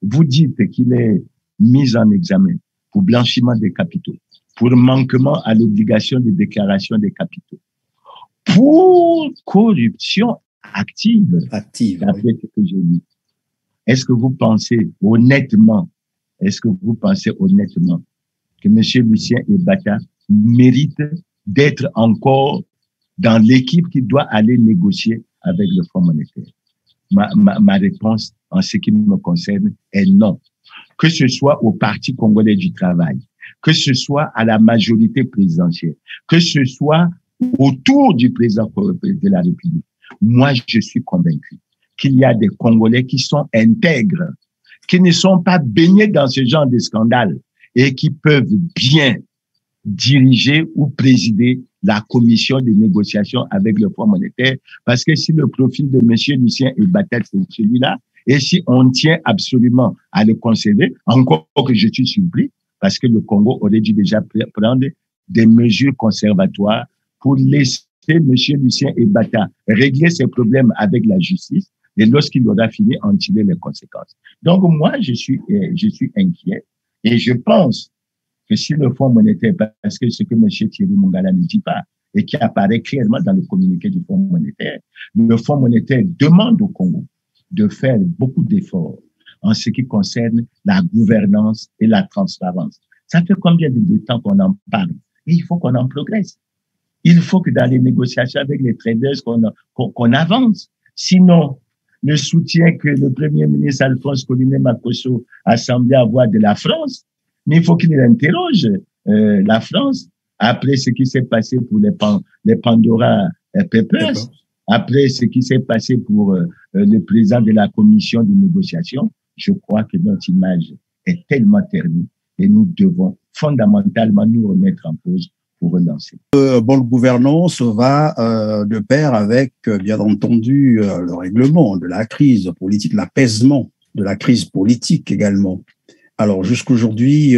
vous dites qu'il est mis en examen pour blanchiment des capitaux, pour manquement à l'obligation de déclaration des capitaux, pour corruption active, d'après ce que j'ai lu. Est-ce que vous pensez honnêtement que M. Lucien Bata mérite d'être encore dans l'équipe qui doit aller négocier avec le Fonds monétaire? Ma réponse en ce qui me concerne est non. Que ce soit au Parti congolais du travail, que ce soit à la majorité présidentielle, que ce soit autour du président de la République, moi je suis convaincu qu'il y a des Congolais qui sont intègres, qui ne sont pas baignés dans ce genre de scandale et qui peuvent bien diriger ou présider la commission de négociation avec le Fonds monétaire, parce que si le profil de M. Lucien Bata c'est celui-là, et si on tient absolument à le conserver, encore que je suis surpris, parce que le Congo aurait dû déjà prendre des mesures conservatoires pour laisser M. Lucien Bata régler ses problèmes avec la justice, et lorsqu'il aura fini, en tirer les conséquences. Donc moi, je suis inquiet, et je pense que si le Fonds monétaire, parce que ce que M. Thierry Mongala ne dit pas, et qui apparaît clairement dans le communiqué du Fonds monétaire, le Fonds monétaire demande au Congo de faire beaucoup d'efforts en ce qui concerne la gouvernance et la transparence. Ça fait combien de temps qu'on en parle? Et il faut qu'on en progresse. Il faut que dans les négociations avec les traders, qu'on avance. Sinon, le soutien que le Premier ministre Alphonse Collinet Makosso a semblé avoir de la France, mais il faut qu'il interroge la France après ce qui s'est passé pour les Pandora Papers, après ce qui s'est passé pour le président de la commission de négociation, je crois que notre image est tellement ternie et nous devons fondamentalement nous remettre en cause pour relancer. Bonne gouvernance va de pair avec, bien entendu, le règlement de la crise politique, l'apaisement de la crise politique également. Alors, jusqu'aujourd'hui,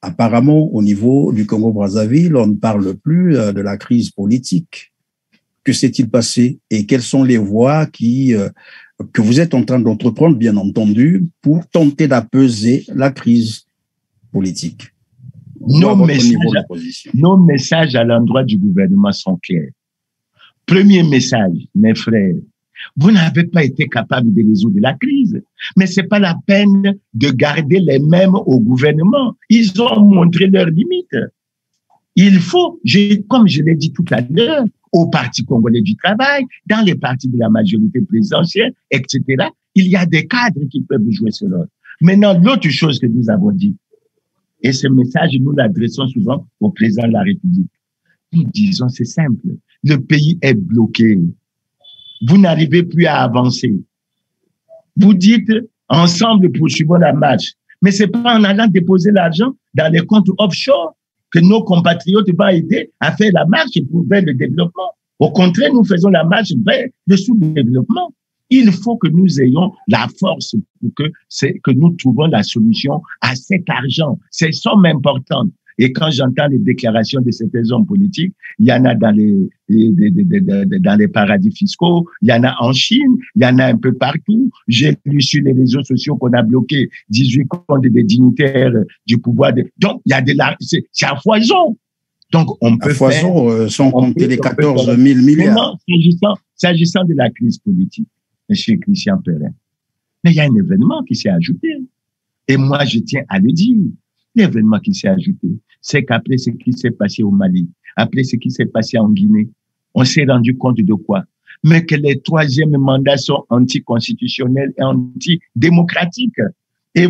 apparemment, au niveau du Congo-Brazzaville, on ne parle plus de la crise politique. Que s'est-il passé et quelles sont les voies que vous êtes en train d'entreprendre, bien entendu, pour tenter d'apaiser la crise politique? Nos messages à l'endroit du gouvernement sont clairs. Premier message, mes frères, vous n'avez pas été capable de résoudre la crise, mais c'est pas la peine de garder les mêmes au gouvernement. Ils ont montré leurs limites. Il faut, comme je l'ai dit tout à l'heure, au Parti congolais du travail, dans les partis de la majorité présidentielle, etc., il y a des cadres qui peuvent jouer ce rôle. Maintenant, l'autre chose que nous avons dit, et ce message, nous l'adressons souvent au président de la République. Nous disons, c'est simple, le pays est bloqué. Vous n'arrivez plus à avancer. Vous dites, ensemble, poursuivons la marche. Mais c'est pas en allant déposer l'argent dans les comptes offshore que nos compatriotes vont aider à faire la marche vers le développement. Au contraire, nous faisons la marche vers le sous-développement. Il faut que nous ayons la force pour que nous trouvons la solution à cet argent, ces sommes importantes. Et quand j'entends les déclarations de certains hommes politiques, il y en a dans les paradis fiscaux, il y en a en Chine, il y en a un peu partout. J'ai lu sur les réseaux sociaux qu'on a bloqué 18 comptes des dignitaires du pouvoir. Donc, il y a c'est à foison. Donc, on peut faire... sans compter les 14 000 milliards. S'agissant de la crise politique, M. Christian Perrin, mais il y a un événement qui s'est ajouté. Et moi, je tiens à le dire. L'événement qui s'est ajouté, c'est qu'après ce qui s'est passé au Mali, après ce qui s'est passé en Guinée, on s'est rendu compte de quoi? Mais que les troisièmes mandats sont anticonstitutionnels et antidémocratiques. Et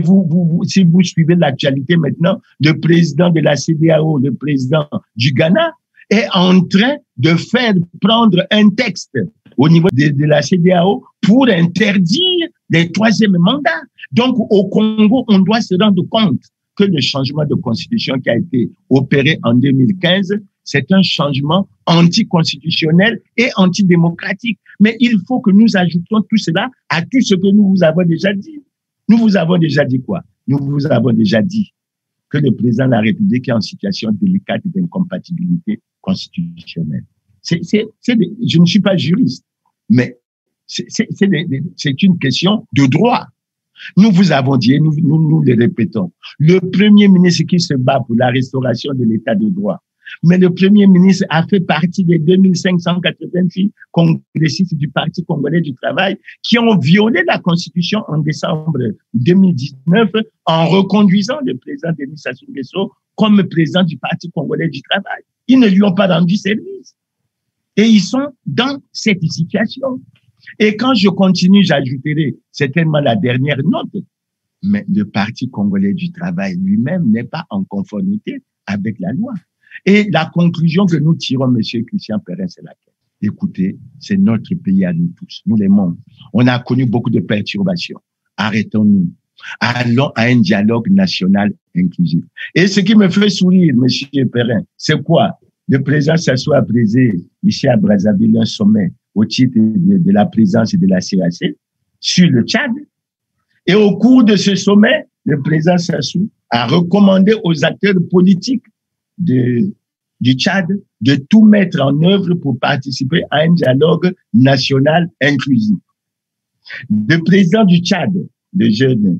si vous suivez l'actualité maintenant, le président de la CEDEAO, le président du Ghana, est en train de faire prendre un texte au niveau de la CEDEAO pour interdire les troisièmes mandats. Donc, au Congo, on doit se rendre compte que le changement de constitution qui a été opéré en 2015, c'est un changement anticonstitutionnel et antidémocratique. Mais il faut que nous ajoutions tout cela à tout ce que nous vous avons déjà dit. Nous vous avons déjà dit quoi? Nous vous avons déjà dit que le président de la République est en situation délicate d'incompatibilité constitutionnelle. Je ne suis pas juriste, mais c'est une question de droit. Nous vous avons dit, et nous le répétons, le Premier ministre qui se bat pour la restauration de l'état de droit, mais le Premier ministre a fait partie des 2586 congressistes du Parti congolais du travail qui ont violé la Constitution en décembre 2019 en reconduisant le président Denis Sassou Nguesso comme président du Parti congolais du travail. Ils ne lui ont pas rendu service. Et ils sont dans cette situation. Et quand je continue, j'ajouterai certainement la dernière note, mais le Parti congolais du travail lui-même n'est pas en conformité avec la loi. Et la conclusion que nous tirons, Monsieur Christian Perrin, c'est laquelle? Écoutez, c'est notre pays à nous tous, nous les membres. On a connu beaucoup de perturbations. Arrêtons-nous. Allons à un dialogue national inclusif. Et ce qui me fait sourire, Monsieur Perrin, c'est quoi? Le président Sassou a présidé ici à Brazzaville un sommet au titre de la présidence de la CAC sur le Tchad. Et au cours de ce sommet, le président Sassou a recommandé aux acteurs politiques du Tchad de tout mettre en œuvre pour participer à un dialogue national inclusif. Le président du Tchad, le jeune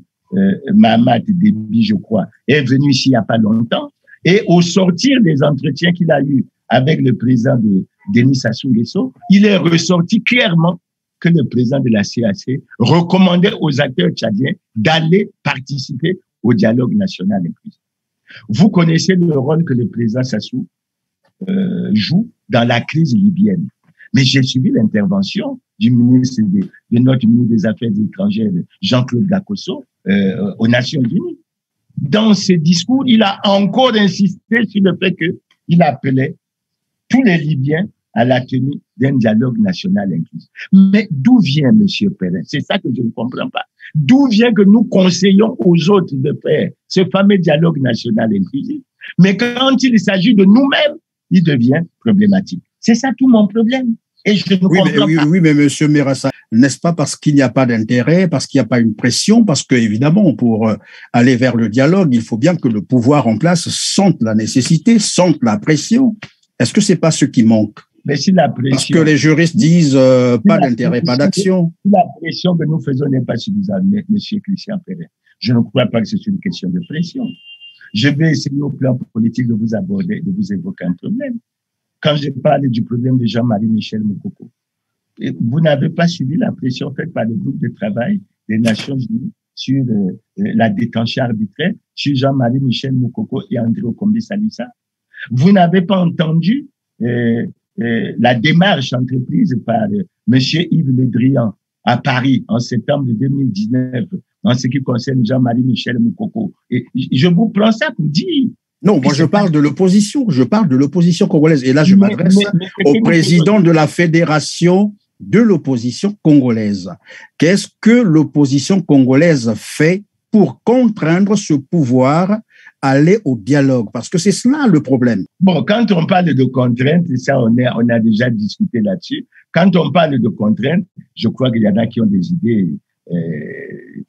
Mahamat Déby, je crois, est venu ici il n'y a pas longtemps. Et au sortir des entretiens qu'il a eus avec le président de Denis Sassou Nguesso, il est ressorti clairement que le président de la CAC recommandait aux acteurs tchadiens d'aller participer au dialogue national inclusif. Vous connaissez le rôle que le président Sassou joue dans la crise libyenne. Mais j'ai suivi l'intervention du ministre de notre ministre des Affaires étrangères, Jean-Claude Gakosso, aux Nations Unies. Dans ce discours, il a encore insisté sur le fait que il appelait tous les Libyens à la tenue d'un dialogue national inclusif. Mais d'où vient, M. Perrin? C'est ça que je ne comprends pas. D'où vient que nous conseillons aux autres de faire ce fameux dialogue national inclusif, mais quand il s'agit de nous-mêmes, il devient problématique. C'est ça tout mon problème. Et je ne comprends pas. Oui, mais M. Merassa, n'est-ce pas parce qu'il n'y a pas d'intérêt, parce qu'il n'y a pas une pression, parce que, évidemment, pour aller vers le dialogue, il faut bien que le pouvoir en place sente la nécessité, sente la pression. Est-ce que c'est pas ce qui manque? Mais si la pression, parce que les juristes disent pas d'intérêt, pas d'action. Si la pression que nous faisons n'est pas suffisante, M. Christian Perrin, je ne crois pas que c'est une question de pression. Je vais essayer au plan politique de vous aborder, de vous évoquer un problème. Quand je parle du problème de Jean-Marie Michel Moukoko, vous n'avez pas subi la pression faite par le groupe de travail des Nations Unies sur la détention arbitraire sur Jean-Marie Michel Moukoko et André Okombi Salissa. Vous n'avez pas entendu la démarche entreprise par M. Yves Le Drian à Paris en septembre 2019 en ce qui concerne Jean-Marie Michel Moukoko. Et je vous prends ça pour dire. Non, moi je parle de l'opposition. Je parle de l'opposition congolaise. Et là, je m'adresse au président de la Fédération de l'opposition congolaise. Qu'est-ce que l'opposition congolaise fait pour contraindre ce pouvoir à aller au dialogue? Parce que c'est cela le problème. Bon, quand on parle de contraintes, ça, on a déjà discuté là-dessus. Quand on parle de contraintes, je crois qu'il y en a qui ont des idées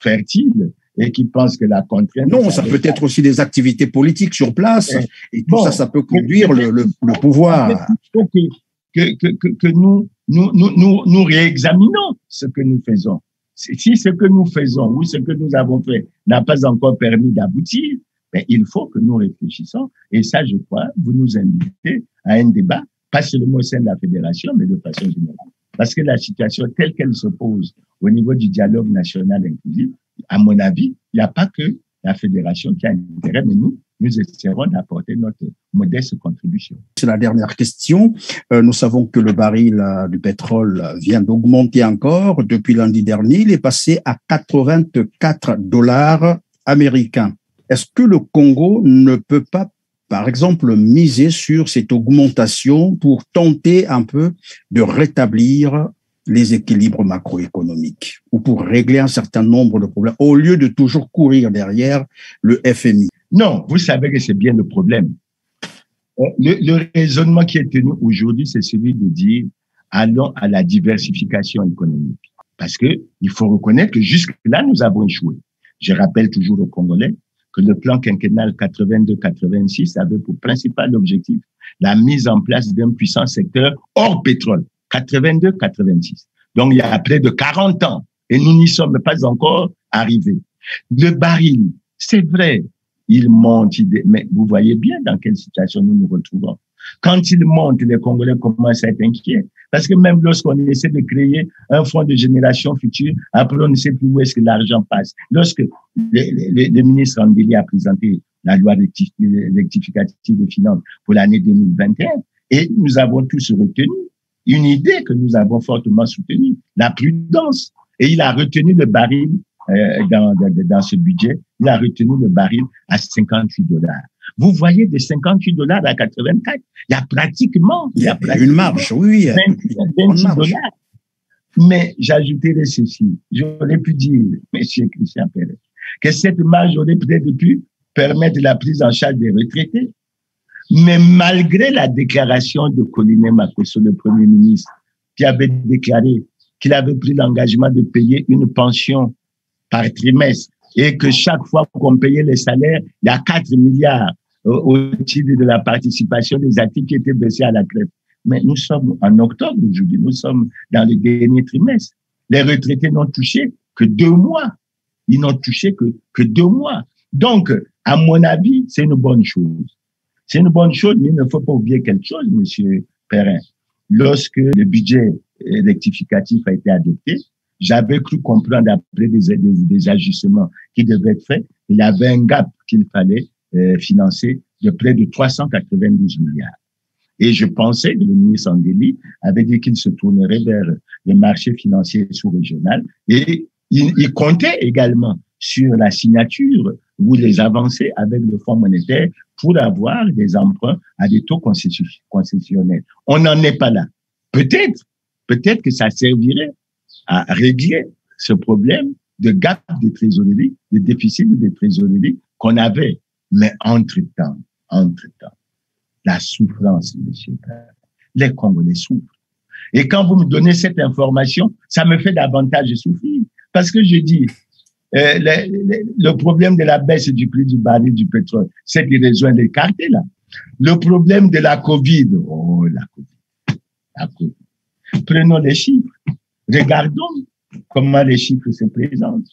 fertiles et qui pensent que la contrainte... Non, ça peut être aussi des activités politiques sur place. Et tout ça peut conduire le pouvoir. Il faut que nous réexaminons ce que nous faisons. Si ce que nous faisons ou ce que nous avons fait n'a pas encore permis d'aboutir, mais il faut que nous réfléchissons. Et ça, je crois, vous nous invitez à un débat, pas seulement au sein de la fédération, mais de façon générale. Parce que la situation telle qu'elle se pose au niveau du dialogue national inclusif, à mon avis, il n'y a pas que la fédération qui a intérêt, mais nous essaierons d'apporter notre modeste contribution. C'est la dernière question. Nous savons que le baril du pétrole vient d'augmenter encore. Depuis lundi dernier, il est passé à 84 $ américains. Est-ce que le Congo ne peut pas, par exemple, miser sur cette augmentation pour tenter un peu de rétablir les équilibres macroéconomiques ou pour régler un certain nombre de problèmes au lieu de toujours courir derrière le FMI? Non, vous savez que c'est bien le problème. Le raisonnement qui est tenu aujourd'hui, c'est celui de dire allons à la diversification économique. Parce que il faut reconnaître que jusque-là, nous avons échoué. Je rappelle toujours aux Congolais que le plan quinquennal 82-86 avait pour principal objectif la mise en place d'un puissant secteur hors pétrole. 82-86. Donc, il y a près de 40 ans. Et nous n'y sommes pas encore arrivés. Le baril, c'est vrai, il monte, mais vous voyez bien dans quelle situation nous nous retrouvons. Quand il monte, les Congolais commencent à être inquiets. Parce que même lorsqu'on essaie de créer un fonds de génération future, après on ne sait plus où est-ce que l'argent passe. Lorsque le ministre Andeli a présenté la loi rectificative des finances pour l'année 2021, et nous avons tous retenu une idée que nous avons fortement soutenue, la prudence. Et il a retenu le baril dans ce budget, il a retenu le baril à 58 $. Vous voyez, de 58 $ à 84, il y a pratiquement une marge, oui. 26 $. Mais j'ajouterai ceci, j'aurais pu dire, Monsieur Christian Perrin, que cette marge aurait peut-être pu permettre la prise en charge des retraités. Mais malgré la déclaration de Colline Makosso, le Premier ministre, qui avait déclaré qu'il avait pris l'engagement de payer une pension par trimestre et que chaque fois qu'on payait les salaires, il y a 4 milliards au titre de la participation des actifs qui étaient baissés à la crête. Mais nous sommes en octobre aujourd'hui, nous sommes dans le dernier trimestre. Les retraités n'ont touché que 2 mois. Ils n'ont touché que 2 mois. Donc, à mon avis, c'est une bonne chose. C'est une bonne chose, mais il ne faut pas oublier quelque chose, Monsieur Perrin. Lorsque le budget rectificatif a été adopté, j'avais cru comprendre après des ajustements qui devaient être faits, il y avait un gap qu'il fallait financer de près de 392 milliards. Et je pensais que le ministre Andeli avait dit qu'il se tournerait vers le marché financier sous-régional et il comptait également sur la signature ou les avancées avec le Fonds monétaire pour avoir des emprunts à des taux concessionnels. On n'en est pas là. Peut-être que ça servirait à régler ce problème de gap de trésorerie, de déficit de trésorerie qu'on avait. Mais entre-temps, la souffrance, monsieur Père, les Congolais souffrent. Et quand vous me donnez cette information, ça me fait davantage souffrir. Parce que je dis, le problème de la baisse du prix du baril du pétrole, c'est qu'il rejoint l'écarté là. Le problème de la Covid, la Covid. Prenons les chiffres. Regardons comment les chiffres se présentent.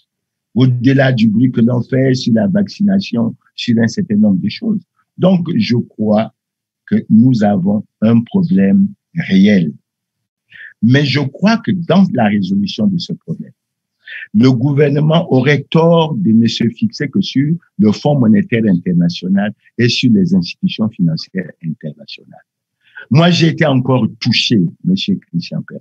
Au-delà du bruit que l'on fait sur la vaccination, sur un certain nombre de choses. Donc, je crois que nous avons un problème réel. Mais je crois que dans la résolution de ce problème, le gouvernement aurait tort de ne se fixer que sur le Fonds monétaire international et sur les institutions financières internationales. Moi, j'ai été encore touché, monsieur Christian Perrin,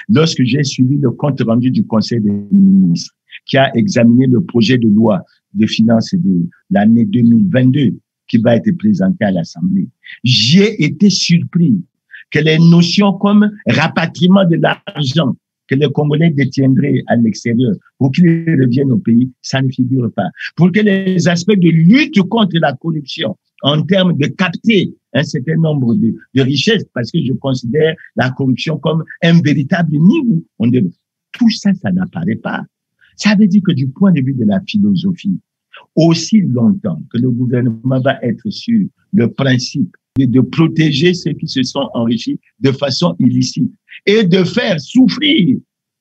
lorsque j'ai suivi le compte rendu du Conseil des ministres qui a examiné le projet de loi de finances de l'année 2022 qui va être présenté à l'Assemblée. J'ai été surpris que les notions comme rapatriement de l'argent que les Congolais détiendraient à l'extérieur pour qu'ils reviennent au pays, ça ne figure pas. Pour que les aspects de lutte contre la corruption en termes de capter un certain nombre de richesses, parce que je considère la corruption comme un véritable niveau. Tout ça, ça n'apparaît pas. Ça veut dire que du point de vue de la philosophie, aussi longtemps que le gouvernement va être sur le principe de protéger ceux qui se sont enrichis de façon illicite et de faire souffrir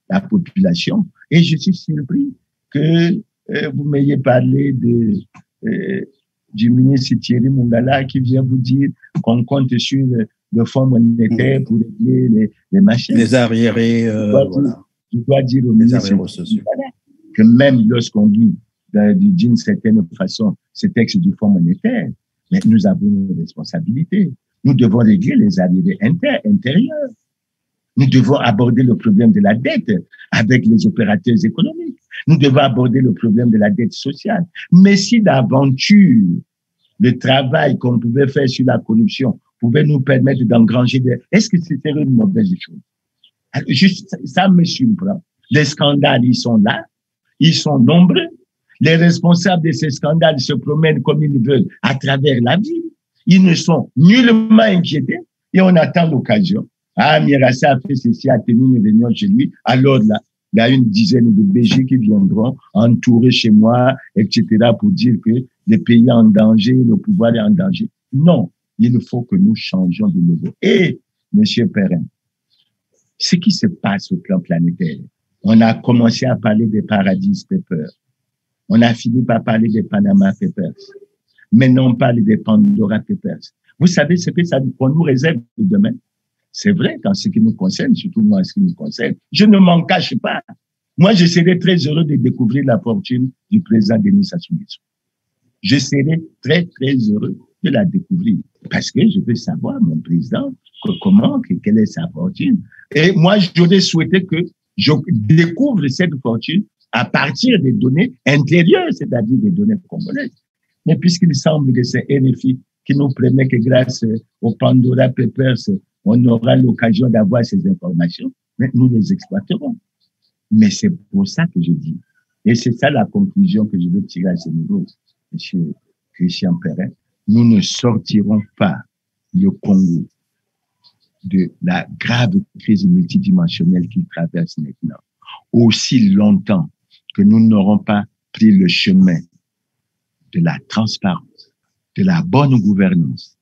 la population. Et je suis surpris que vous m'ayez parlé du ministre Thierry Mungala qui vient vous dire qu'on compte sur le Fonds monétaire pour régler les machines. Les arriérés, je dois dire au ministre Mungala que même lorsqu'on dit d'une certaine façon ce texte du Fonds monétaire, mais nous avons une responsabilité. Nous devons régler les arriérés intérieurs. Nous devons aborder le problème de la dette avec les opérateurs économiques. Nous devons aborder le problème de la dette sociale. Mais si d'aventure, le travail qu'on pouvait faire sur la corruption pouvait nous permettre d'engranger est-ce que c'était une mauvaise chose? Alors, ça me surprend. Les scandales, ils sont là. Ils sont nombreux. Les responsables de ces scandales se promènent comme ils veulent à travers la ville. Ils ne sont nullement inquiétés et on attend l'occasion. Ah, Mirassa a fait ceci, a tenu une réunion chez lui. Alors là, il y a une dizaine de BG qui viendront entourer chez moi, etc., pour dire que le pays est en danger, le pouvoir est en danger. Non, il faut que nous changions de logo. Et, monsieur Perrin, ce qui se passe au plan planétaire, on a commencé à parler des Paradise Papers. On a fini par parler des Panama Papers. Maintenant, on parle des Pandora Papers. Vous savez ce que ça nous réserve demain? C'est vrai, dans ce qui nous concerne, surtout moi, ce qui nous concerne. Je ne m'en cache pas. Moi, je serais très heureux de découvrir la fortune du président Denis Sassou Nguesso. Je serais très, très heureux de la découvrir. Parce que je veux savoir, mon président, quelle est sa fortune. Et moi, j'aurais souhaité que je découvre cette fortune à partir des données intérieures, c'est-à-dire des données congolaises. Mais puisqu'il semble que c'est RFI qui nous permet que grâce aux Pandora Papers, on aura l'occasion d'avoir ces informations, mais nous les exploiterons. Mais c'est pour ça que je dis, et c'est ça la conclusion que je veux tirer à ce niveau, monsieur Christian Perrin, nous ne sortirons pas le Congo de la grave crise multidimensionnelle qu'il traverse maintenant aussi longtemps que nous n'aurons pas pris le chemin de la transparence, de la bonne gouvernance,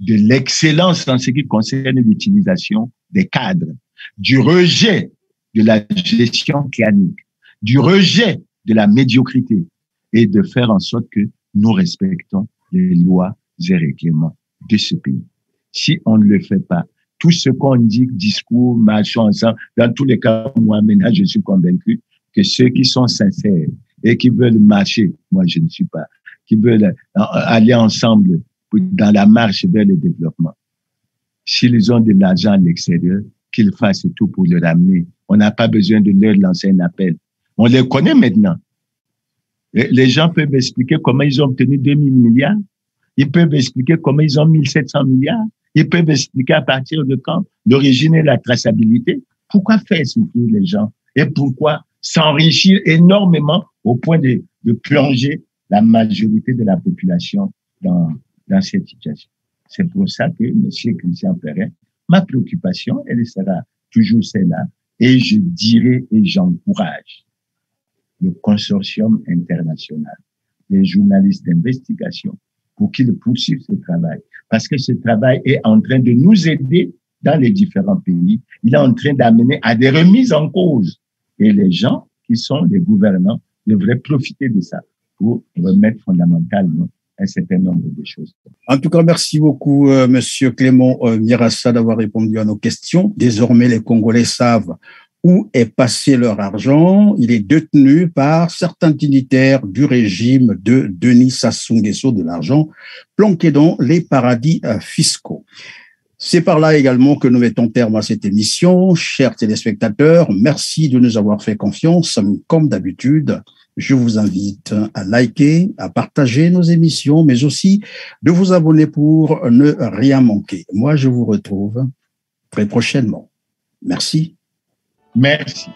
de l'excellence en ce qui concerne l'utilisation des cadres, du rejet de la gestion clanique, du rejet de la médiocrité et de faire en sorte que nous respectons les lois et règlements de ce pays. Si on ne le fait pas, tout ce qu'on dit, discours, marchons ensemble, dans tous les cas, moi maintenant, je suis convaincu que ceux qui sont sincères et qui veulent marcher, moi je ne suis pas, qui veulent aller ensemble dans la marche vers le développement, s'ils ont de l'argent à l'extérieur, qu'ils fassent tout pour le ramener. On n'a pas besoin de leur lancer un appel. On les connaît maintenant. Les gens peuvent expliquer comment ils ont obtenu 2000 milliards. Ils peuvent expliquer comment ils ont 1700 milliards. Ils peuvent expliquer à partir de quand l'origine et la traçabilité. Pourquoi faire souffrir les gens? Et pourquoi s'enrichir énormément au point de plonger la majorité de la population dans cette situation? C'est pour ça que, M. Christian Perrin, ma préoccupation, elle sera toujours celle-là. Et je dirais et j'encourage le consortium international, les journalistes d'investigation, pour qu'ils poursuivent ce travail. Parce que ce travail est en train de nous aider dans les différents pays. Il est en train d'amener à des remises en cause. Et les gens qui sont les gouvernants devraient profiter de ça pour remettre fondamentalement un certain nombre de choses. En tout cas, merci beaucoup, Monsieur Clément Nyirassa, d'avoir répondu à nos questions. Désormais, les Congolais savent où est passé leur argent. Il est détenu par certains dignitaires du régime de Denis Sassou Nguesso, de l'argent planqué dans les paradis fiscaux. C'est par là également que nous mettons terme à cette émission. Chers téléspectateurs, merci de nous avoir fait confiance. Comme d'habitude, je vous invite à liker, à partager nos émissions, mais aussi de vous abonner pour ne rien manquer. Moi, je vous retrouve très prochainement. Merci. Merci.